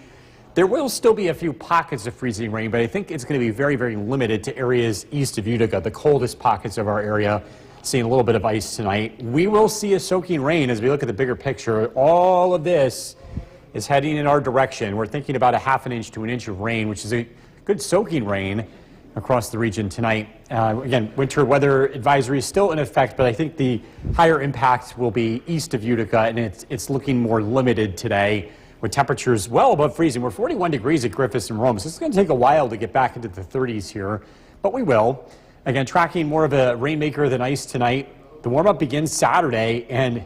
There will still be a few pockets of freezing rain, but I think it's going to be very, very limited to areas east of Utica, the coldest pockets of our area. Seeing a little bit of ice tonight. We will see a soaking rain as we look at the bigger picture. All of this is heading in our direction. We're thinking about a ½ inch to an inch of rain, which is a good soaking rain across the region tonight. Again, winter weather advisory is still in effect, but I think the higher impact will be east of Utica, and it's looking more limited today with temperatures well above freezing. We're 41 degrees at Griffiths and Rome, so it's going to take a while to get back into the 30s here, but we will. Again, tracking more of a rainmaker than ice tonight. The warm-up begins Saturday, and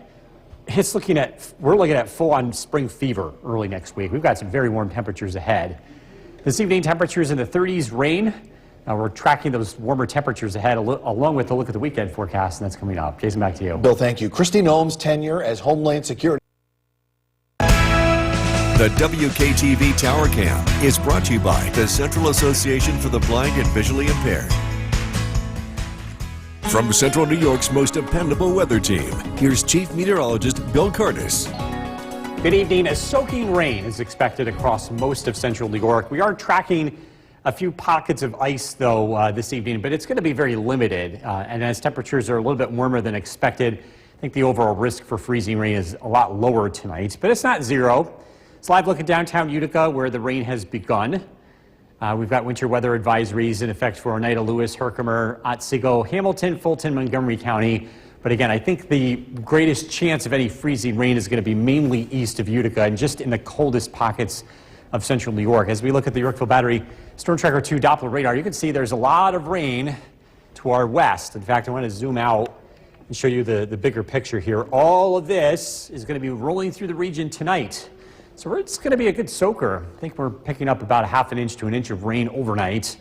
we're looking at full-on spring fever early next week. We've got some very warm temperatures ahead. This evening, temperatures in the 30s, rain. We're tracking those warmer temperatures ahead, along with a look at the weekend forecast, and that's coming up. Jason, back to you. Bill, thank you. Kristi Noem's tenure as Homeland Security. The WKTV Tower Cam is brought to you by the Central Association for the Blind and Visually Impaired. From Central New York's most dependable weather team, here's Chief Meteorologist Bill Cardis. Good evening. A soaking rain is expected across most of central New York. We are tracking A few pockets of ice, though, this evening, but it's going to be very limited. And as temperatures are a little bit warmer than expected, I think the overall risk for freezing rain is a lot lower tonight, but it's not zero. It's a live look at downtown Utica, where the rain has begun. We've got winter weather advisories in effect for Oneida, Lewis, Herkimer, Otsego, Hamilton, Fulton, Montgomery County. But again, I think the greatest chance of any freezing rain is going to be mainly east of Utica and just in the coldest pockets of central New York. As we look at the Yorkville Battery Storm Tracker 2 Doppler radar, you can see there's a lot of rain to our west. In fact, I want to zoom out and show you the bigger picture here. All of this is going to be rolling through the region tonight. So it's going to be a good soaker. I think we're picking up about a half an inch to an inch of rain overnight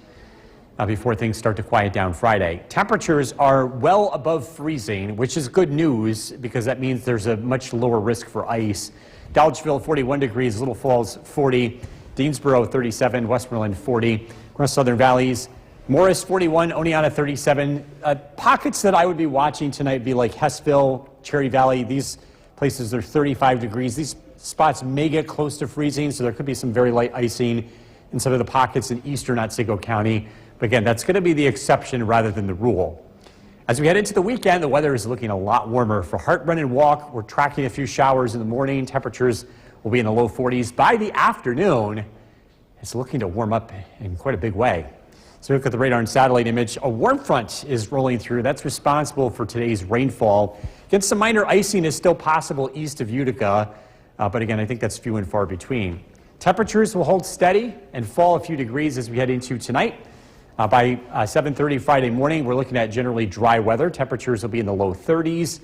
before things start to quiet down Friday. Temperatures are well above freezing, which is good news because that means there's a much lower risk for ice. Dolgeville, 41 degrees, Little Falls, 40, Deansboro, 37, Westmoreland, 40, across Southern Valleys, Morris, 41, Oneonta, 37. Pockets that I would be watching tonight would be like Hessville, Cherry Valley. These places are 35 degrees. These spots may get close to freezing, so there could be some very light icing in some of the pockets in eastern Otsego County. But again, that's going to be the exception rather than the rule. As we head into the weekend, the weather is looking a lot warmer. For Hart, Run, and Walk, we're tracking a few showers in the morning. Temperatures will be in the low 40s. By the afternoon, it's looking to warm up in quite a big way. So look at the radar and satellite image. A warm front is rolling through. That's responsible for today's rainfall. Again, some minor icing is still possible east of Utica, but again, I think that's few and far between. Temperatures will hold steady and fall a few degrees as we head into tonight. By 7:30 Friday morning, we're looking at generally dry weather. Temperatures will be in the low 30s.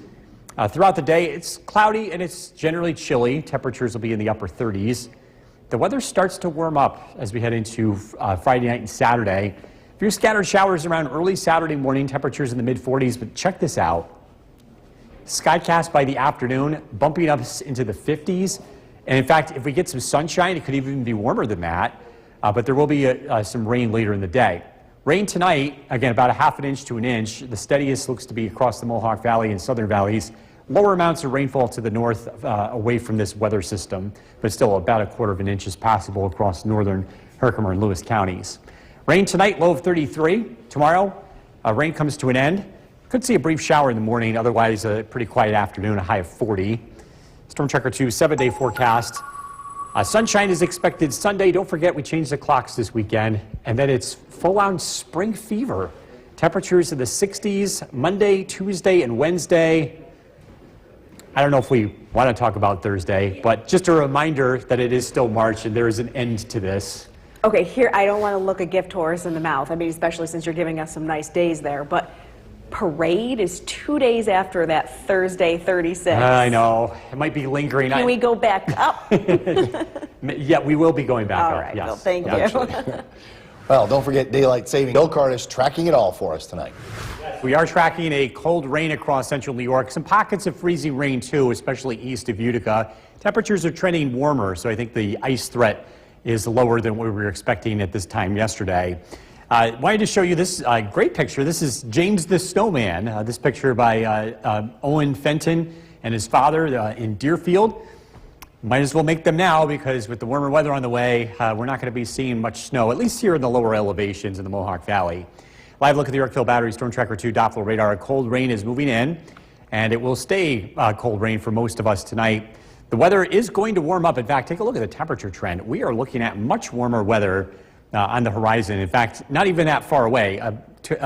Throughout the day, it's cloudy and it's generally chilly. Temperatures will be in the upper 30s. The weather starts to warm up as we head into Friday night and Saturday. A few scattered showers around early Saturday morning, temperatures in the mid-40s, but check this out. Skycast by the afternoon, bumping up into the 50s. And in fact, if we get some sunshine, it could even be warmer than that. But there will be some rain later in the day. Rain tonight, again, about a half an inch to an inch. The steadiest looks to be across the Mohawk Valley and Southern Valleys. Lower amounts of rainfall to the north away from this weather system, but still about a quarter of an inch is possible across northern Herkimer and Lewis counties. Rain tonight, low of 33. Tomorrow, rain comes to an end. Could see a brief shower in the morning, otherwise a pretty quiet afternoon, a high of 40. Storm Tracker 2 7-day forecast. Sunshine is expected Sunday. Don't forget, we changed the clocks this weekend, and then it's full-on spring fever. Temperatures in the 60s Monday, Tuesday, and Wednesday. I don't know if we want to talk about Thursday, but just a reminder that it is still March and there is an end to this. Okay, here, I don't want to look a gift horse in the mouth. I mean, especially since you're giving us some nice days there, but parade is 2 days after that Thursday, 36. I know. It might be lingering. Can we go back up? Yeah, we will be going back All up. right, yes. Bill, thank you. Well, don't forget daylight saving. Bill Curtis tracking it all for us tonight. We are tracking a cold rain across central New York. Some pockets of freezing rain, too, especially east of Utica. Temperatures are trending warmer, so I think the ice threat is lower than what we were expecting at this time yesterday. I wanted to show you this great picture. This is James the Snowman. This picture by Owen Fenton and his father in Deerfield. Might as well make them now because with the warmer weather on the way, we're not going to be seeing much snow, at least here in the lower elevations in the Mohawk Valley. Live look at the Yorkville Battery Storm Tracker 2 Doppler radar. A cold rain is moving in, and it will stay cold rain for most of us tonight. The weather is going to warm up. In fact, take a look at the temperature trend. We are looking at much warmer weather on the horizon. In fact, not even that far away.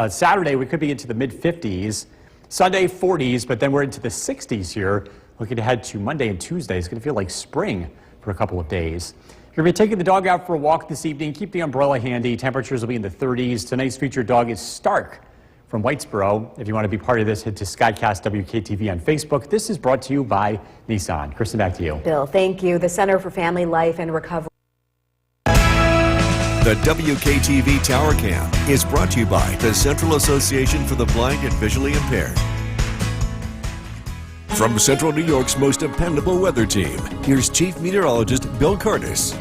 Saturday, we could be into the mid-50s. Sunday, 40s, but then we're into the 60s here. Looking ahead to Monday and Tuesday, it's going to feel like spring for a couple of days. If you're going to be taking the dog out for a walk this evening, keep the umbrella handy. Temperatures will be in the 30s. Tonight's featured dog is Stark from Whitesboro. If you want to be part of this, head to Skycast WKTV on Facebook. This is brought to you by Nissan. Kristen, back to you. Bill, thank you. The Center for Family Life and Recovery. The WKTV Tower Cam is brought to you by the Central Association for the Blind and Visually Impaired. From Central New York's most dependable weather team, here's Chief Meteorologist Bill Curtis.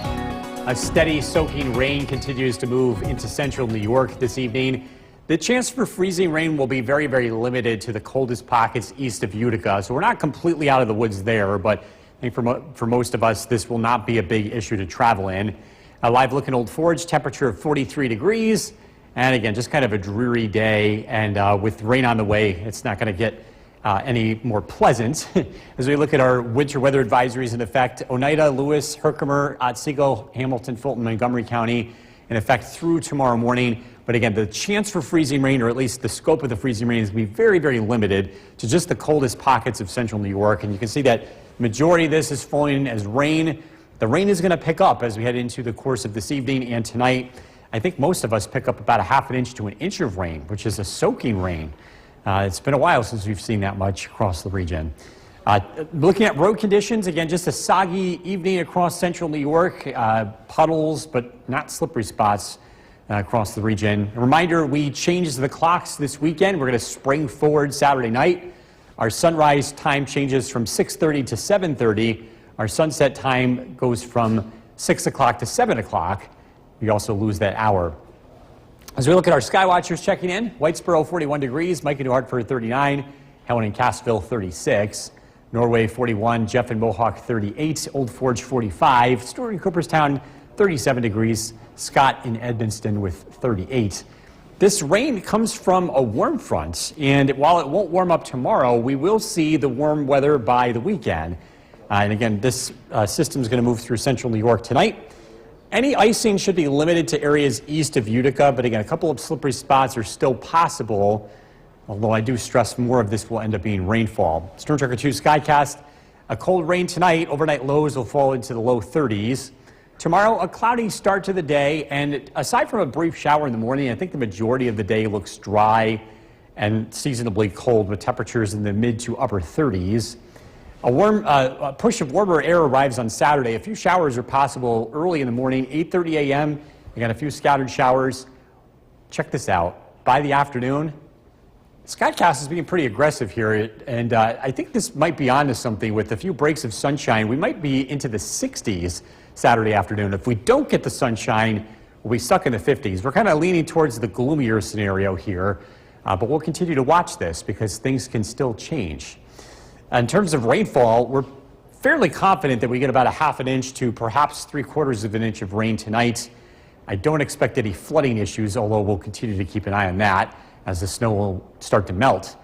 A steady soaking rain continues to move into central New York this evening. The chance for freezing rain will be very, very limited to the coldest pockets east of Utica. So we're not completely out of the woods there, but I think for most of us, this will not be a big issue to travel in. A live look in Old Forge, temperature of 43 degrees. And again, just kind of a dreary day. And with rain on the way, it's not going to get any more pleasant. As we look at our winter weather advisories in effect, Oneida, Lewis, Herkimer, Otsego, Hamilton, Fulton, Montgomery County in effect through tomorrow morning. But again, the chance for freezing rain, or at least the scope of the freezing rain, is going to be very, very limited to just the coldest pockets of central New York. And you can see that the majority of this is falling as rain. The rain is going to pick up as we head into the course of this evening and tonight. I think most of us pick up about a half an inch to an inch of rain, which is a soaking rain. It's been a while since we've seen that much across the region. Looking at road conditions, again, just a soggy evening across central New York. Puddles, but not slippery spots across the region. A reminder, we changed the clocks this weekend. We're going to spring forward Saturday night. Our sunrise time changes from 6:30 to 7:30. Our sunset time goes from 6 o'clock to 7 o'clock. We also lose that hour. As we look at our sky watchers checking in, Whitesboro 41 degrees, Mike and New Hartford 39, Helen and Cassville 36, Norway 41, Jeff and Mohawk 38, Old Forge 45, Stewart and Cooperstown 37 degrees, Scott in Edmonston with 38. This rain comes from a warm front, and while it won't warm up tomorrow, we will see the warm weather by the weekend. And again, this system is going to move through central New York tonight. Any icing should be limited to areas east of Utica, but again, a couple of slippery spots are still possible, although I do stress more of this will end up being rainfall. Storm Tracker 2 Skycast, a cold rain tonight. Overnight lows will fall into the low 30s. Tomorrow, a cloudy start to the day, and aside from a brief shower in the morning, I think the majority of the day looks dry and seasonably cold with temperatures in the mid to upper 30s. A push of warmer air arrives on Saturday. A few showers are possible early in the morning, 8:30 a.m. Again, a few scattered showers. Check this out. By the afternoon, Skycast is being pretty aggressive here, and I think this might be onto something with a few breaks of sunshine. We might be into the 60s Saturday afternoon. If we don't get the sunshine, we'll be stuck in the 50s. We're kind of leaning towards the gloomier scenario here, but we'll continue to watch this because things can still change. In terms of rainfall, we're fairly confident that we get about a half an inch to perhaps 3/4 of an inch of rain tonight. I don't expect any flooding issues, although we'll continue to keep an eye on that as the snow will start to melt.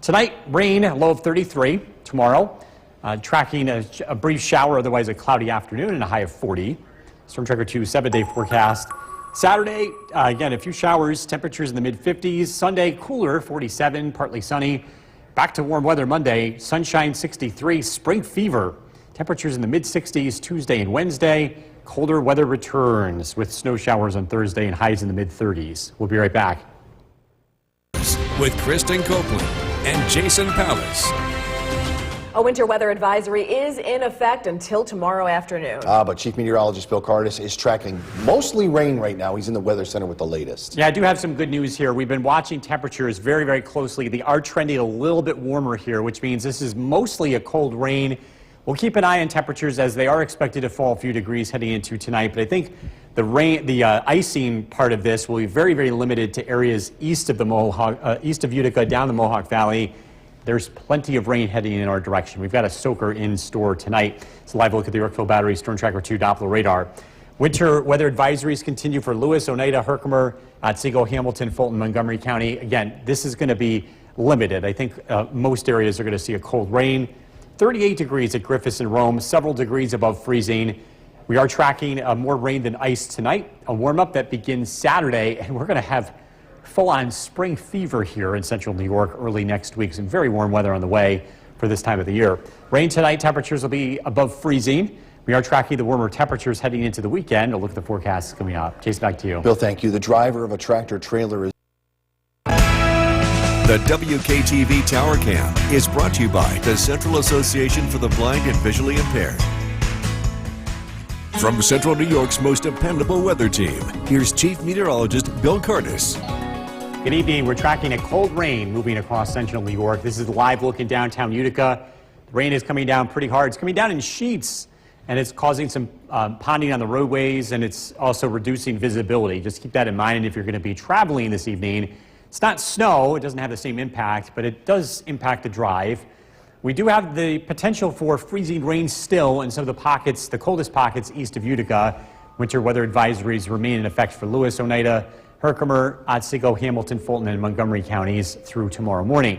Tonight, rain, a low of 33. Tomorrow, tracking a brief shower, otherwise a cloudy afternoon, and a high of 40. Storm Tracker 2 7-day forecast. Saturday, again, a few showers, temperatures in the mid-50s. Sunday, cooler, 47, partly sunny. Back to warm weather Monday, sunshine 63, spring fever. Temperatures in the mid-60s Tuesday and Wednesday. Colder weather returns with snow showers on Thursday and highs in the mid-30s. We'll be right back. With Kristen Copeland and Jason Pallas. A winter weather advisory is in effect until tomorrow afternoon. But Chief Meteorologist Bill Cardis is tracking mostly rain right now. He's in the Weather Center with the latest. Yeah, I do have some good news here. We've been watching temperatures very, very closely. They are trending a little bit warmer here, which means this is mostly a cold rain. We'll keep an eye on temperatures as they are expected to fall a few degrees heading into tonight. But I think the icing part of this will be very, very limited to areas east of the east of Utica, down the Mohawk Valley. There's plenty of rain heading in our direction. We've got a soaker in store tonight. It's a live look at the Yorkville Battery Storm Tracker 2 Doppler radar. Winter weather advisories continue for Lewis, Oneida, Herkimer, Otsego, Hamilton, Fulton, Montgomery County. Again, this is going to be limited. I think most areas are going to see a cold rain. 38 degrees at Griffiths and Rome, several degrees above freezing. We are tracking more rain than ice tonight, a warm-up that begins Saturday, and we're going to have full-on spring fever here in central New York early next week. Some very warm weather on the way for this time of the year. Rain tonight, temperatures will be above freezing. We are tracking the warmer temperatures heading into the weekend. A look at the forecast coming up. Jason, back to you. Bill, thank you. The driver of a tractor trailer is The WKTV Tower Cam is brought to you by the Central Association for the Blind and Visually Impaired. From Central New York's most dependable weather team, here's Chief Meteorologist Bill Cardis. Good evening. We're tracking a cold rain moving across central New York. This is the live look in downtown Utica. The rain is coming down pretty hard. It's coming down in sheets, and it's causing some ponding on the roadways, and it's also reducing visibility. Just keep that in mind if you're going to be traveling this evening. It's not snow. It doesn't have the same impact, but it does impact the drive. We do have the potential for freezing rain still in some of the pockets, the coldest pockets east of Utica. Winter weather advisories remain in effect for Lewis, Oneida, Herkimer, Otsego, Hamilton, Fulton, and Montgomery counties through tomorrow morning.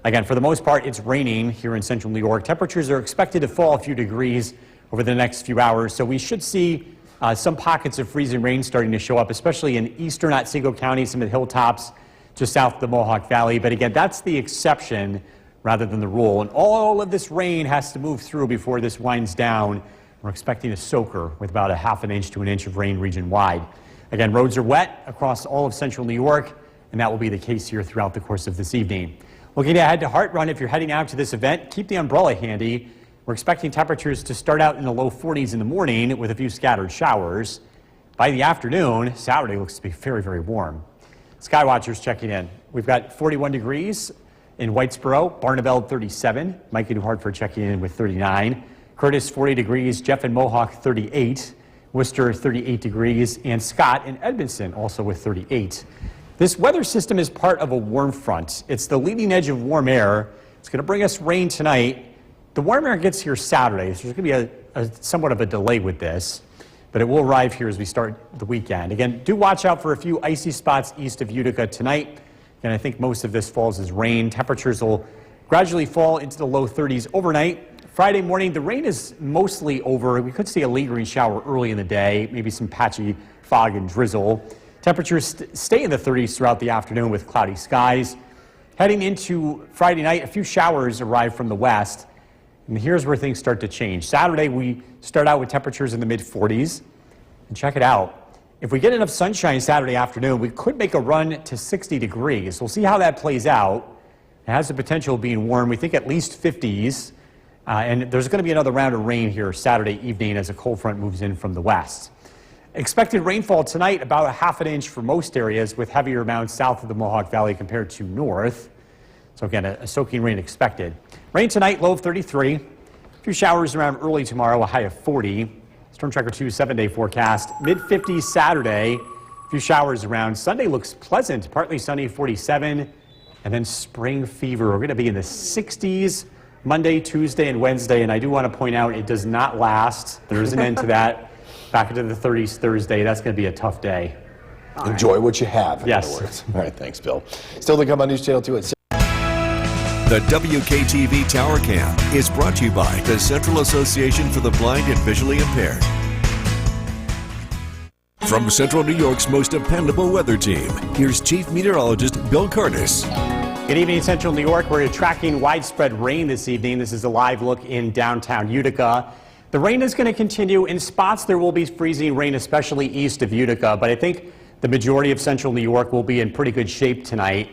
Again, for the most part, it's raining here in central New York. Temperatures are expected to fall a few degrees over the next few hours, so we should see some pockets of freezing rain starting to show up, especially in eastern Otsego County, some of the hilltops just south of the Mohawk Valley. But again, that's the exception rather than the rule. And all of this rain has to move through before this winds down. We're expecting a soaker with about 1/2 inch to 1 inch of rain region-wide. Again, roads are wet across all of central New York, and that will be the case here throughout the course of this evening. Looking ahead to Heart Run, if you're heading out to this event, keep the umbrella handy. We're expecting temperatures to start out in the low 40s in the morning with a few scattered showers. By the afternoon, Saturday looks to be very, very warm. Skywatchers checking in. We've got 41 degrees in Whitesboro, Barneveld 37, Mike and New Hartford checking in with 39, Curtis 40 degrees, Jeff and Mohawk 38, Worcester 38 degrees, and Scott in Edmondson also with 38. This weather system is part of a warm front. It's the leading edge of warm air. It's going to bring us rain tonight. The warm air gets here Saturday, so there's going to be a somewhat of a delay with this, but it will arrive here as we start the weekend. Again, do watch out for a few icy spots east of Utica tonight, and I think most of this falls as rain. Temperatures will gradually fall into the low 30s overnight. Friday morning, the rain is mostly over. We could see a lingering shower early in the day, maybe some patchy fog and drizzle. Temperatures stay in the 30s throughout the afternoon with cloudy skies. Heading into Friday night, a few showers arrive from the west. And here's where things start to change. Saturday, we start out with temperatures in the mid-40s. And check it out. If we get enough sunshine Saturday afternoon, we could make a run to 60 degrees. We'll see how that plays out. It has the potential of being warm. We think at least 50s. And there's going to be another round of rain here Saturday evening as a cold front moves in from the west. Expected rainfall tonight, about 1/2 inch for most areas, with heavier amounts south of the Mohawk Valley compared to north. So again, a soaking rain expected. Rain tonight, low of 33. A few showers around early tomorrow, a high of 40. Storm Tracker 2 7-day forecast. Mid-50s Saturday. A few showers around. Sunday looks pleasant, partly sunny, 47. And then spring fever. We're going to be in the 60s Monday, Tuesday, and Wednesday. And I do want to point out it does not last. There is an end to that. Back into the 30s Thursday. That's going to be a tough day. Enjoy what you have, in Yes. other words. All right, thanks, Bill. Still to come on News Channel 2 at 6. The WKTV Tower Cam is brought to you by the Central Association for the Blind and Visually Impaired. From Central New York's most dependable weather team, here's Chief Meteorologist Bill Curtis. Good evening, Central New York. We're tracking widespread rain this evening. This is a live look in downtown Utica. The rain is going to continue. In spots, there will be freezing rain, especially east of Utica, but I think the majority of Central New York will be in pretty good shape tonight.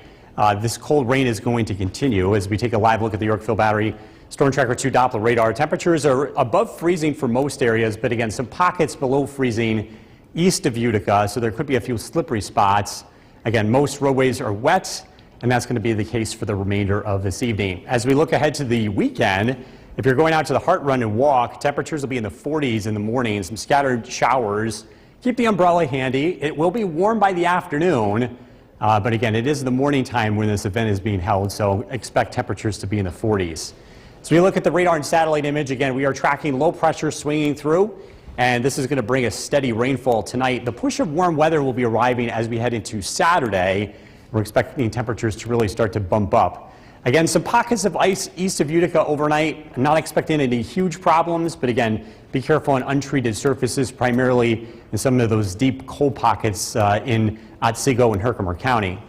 This cold rain is going to continue as we take a live look at the Yorkville Battery Storm Tracker 2 Doppler radar. Temperatures are above freezing for most areas, but again, some pockets below freezing east of Utica, so there could be a few slippery spots. Again, most roadways are wet, and that's going to be the case for the remainder of this evening. As we look ahead to the weekend, if you're going out to the Heart Run and walk, temperatures will be in the 40s in the morning, some scattered showers. Keep the umbrella handy. It will be warm by the afternoon. But again, it is the morning time when this event is being held, so expect temperatures to be in the 40s. So we look at the radar and satellite image. Again, we are tracking low pressure swinging through, and this is going to bring a steady rainfall tonight. The push of warm weather will be arriving as we head into Saturday. We're expecting temperatures to really start to bump up. Again, some pockets of ice east of Utica overnight. I'm not expecting any huge problems, but again, be careful on untreated surfaces, primarily in some of those deep cold pockets in Otsego and Herkimer County.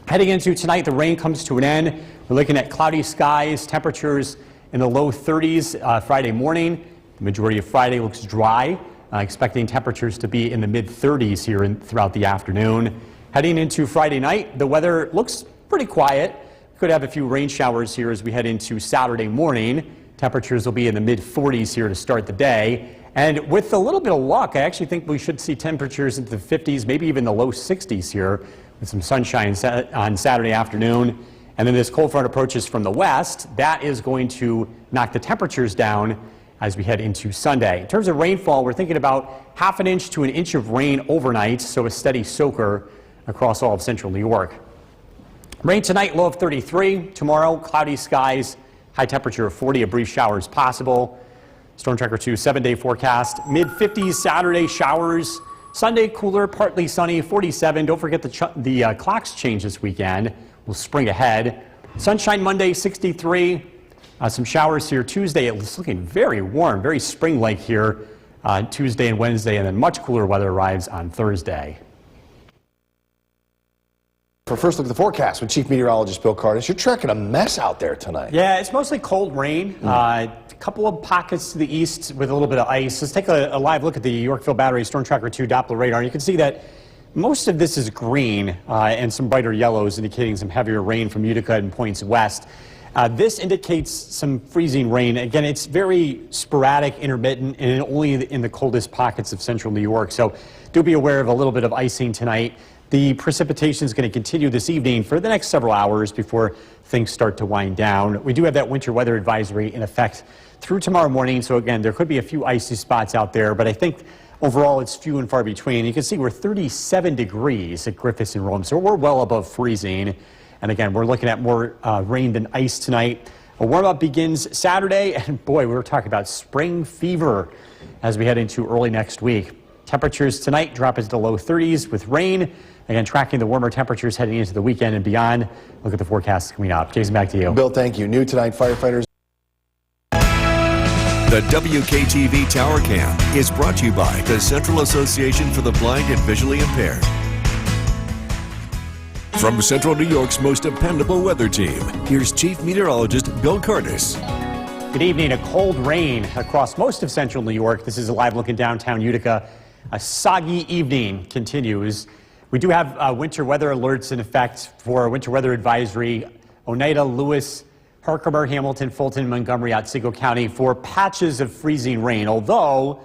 Heading into tonight, the rain comes to an end. We're looking at cloudy skies, temperatures in the low 30s Friday morning. The majority of Friday looks dry, expecting temperatures to be in the mid-30s here throughout the afternoon. Heading into Friday night, the weather looks pretty quiet. Could have a few rain showers here as we head into Saturday morning. Temperatures will be in the mid-40s here to start the day. And with a little bit of luck, I actually think we should see temperatures into the 50s, maybe even the low 60s here with some sunshine on Saturday afternoon. And then this cold front approaches from the west. That is going to knock the temperatures down as we head into Sunday. In terms of rainfall, we're thinking about 1/2 inch to 1 inch of rain overnight, so a steady soaker across all of central New York. Rain tonight, low of 33. Tomorrow, cloudy skies, high temperature of 40, a brief shower is possible. Storm Tracker 2 7-day forecast. Mid-50s Saturday, showers. Sunday, cooler, partly sunny, 47. Don't forget the clocks change this weekend. We'll spring ahead. Sunshine Monday, 63. Some showers here Tuesday. It's looking very warm, very spring-like here Tuesday and Wednesday, and then much cooler weather arrives on Thursday. For a first look at the forecast with Chief Meteorologist Bill Cardis, you're tracking a mess out there tonight. Yeah, it's mostly cold rain. A couple of pockets to the east with a little bit of ice. Let's take a live look at the Yorkville Battery Storm Tracker 2 Doppler radar. You can see that most of this is green and some brighter yellows indicating some heavier rain from Utica and points west. This indicates some freezing rain. Again, it's very sporadic, intermittent, and only in the coldest pockets of central New York. So do be aware of a little bit of icing tonight. The precipitation is going to continue this evening for the next several hours before things start to wind down. We do have that winter weather advisory in effect through tomorrow morning. So again, there could be a few icy spots out there, but I think overall it's few and far between. You can see we're 37 degrees at Griffiths and Rome, so we're well above freezing. And again, we're looking at more rain than ice tonight. A warm-up begins Saturday, and boy, we were talking about spring fever as we head into early next week. Temperatures tonight drop into the low 30s with rain. Again, tracking the warmer temperatures heading into the weekend and beyond. Look at the forecast coming up. Jason, back to you. Bill, thank you. New tonight, firefighters. The WKTV Tower Cam is brought to you by the Central Association for the Blind and Visually Impaired. From Central New York's most dependable weather team, here's Chief Meteorologist Bill Cardis. Good evening. A cold rain across most of central New York. This is a live look in downtown Utica. A soggy evening continues. We do have winter weather alerts in effect for a winter weather advisory. Oneida, Lewis, Herkimer, Hamilton, Fulton, Montgomery, Otsego County for patches of freezing rain, although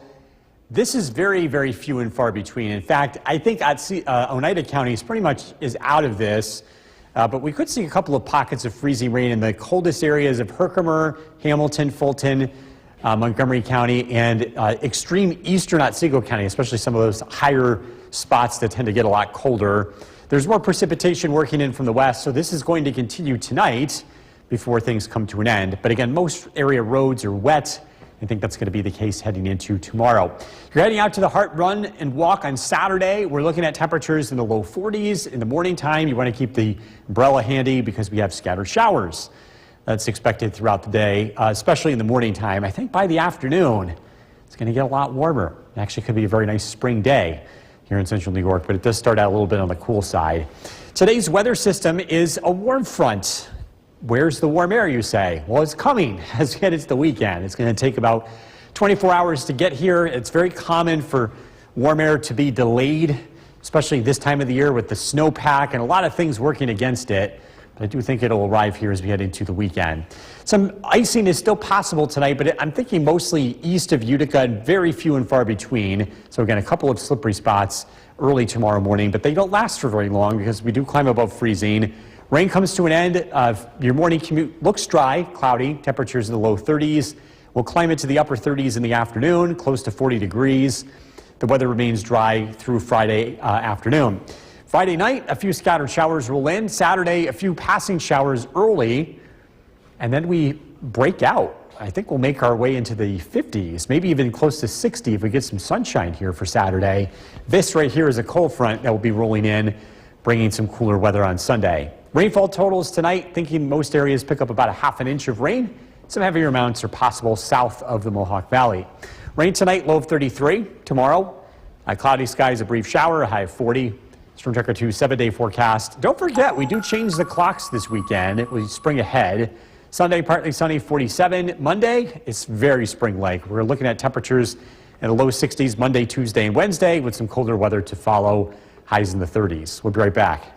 this is very, very few and far between. In fact, I think Oneida County is pretty much out of this, but we could see a couple of pockets of freezing rain in the coldest areas of Herkimer, Hamilton, Fulton, Montgomery County, and extreme eastern Otsego County, especially some of those higher spots that tend to get a lot colder. There's more precipitation working in from the west, so this is going to continue tonight before things come to an end. But again, most area roads are wet. I think that's going to be the case heading into tomorrow. You're heading out to the Hart Run and Walk on Saturday. We're looking at temperatures in the low 40s. In the morning time, you want to keep the umbrella handy because we have scattered showers. That's expected throughout the day, especially in the morning time. I think by the afternoon, it's going to get a lot warmer. It actually could be a very nice spring day here in central New York, but it does start out a little bit on the cool side. Today's weather system is a warm front. Where's the warm air, you say? Well, it's coming as we head into the weekend. It's going to take about 24 hours to get here. It's very common for warm air to be delayed, especially this time of the year with the snowpack and a lot of things working against it. But I do think it'll arrive here as we head into the weekend. Some icing is still possible tonight, but I'm thinking mostly east of Utica and very few and far between. So again, a couple of slippery spots early tomorrow morning, but they don't last for very long because we do climb above freezing. Rain comes to an end. Your morning commute looks dry, cloudy, temperatures in the low 30s. We'll climb into the upper 30s in the afternoon, close to 40 degrees. The weather remains dry through Friday afternoon. Friday night, a few scattered showers roll in. Saturday, a few passing showers early, and then we break out. I think we'll make our way into the 50s, maybe even close to 60 if we get some sunshine here for Saturday. This right here is a cold front that will be rolling in, bringing some cooler weather on Sunday. Rainfall totals tonight, thinking most areas pick up about a half an inch of rain. Some heavier amounts are possible south of the Mohawk Valley. Rain tonight, low of 33. Tomorrow, cloudy skies, a brief shower, a high of 40. Storm Tracker 2 7-day forecast. Don't forget, we do change the clocks this weekend. It will spring ahead. Sunday, partly sunny, 47. Monday, it's very spring-like. We're looking at temperatures in the low 60s Monday, Tuesday, and Wednesday with some colder weather to follow, highs in the 30s. We'll be right back.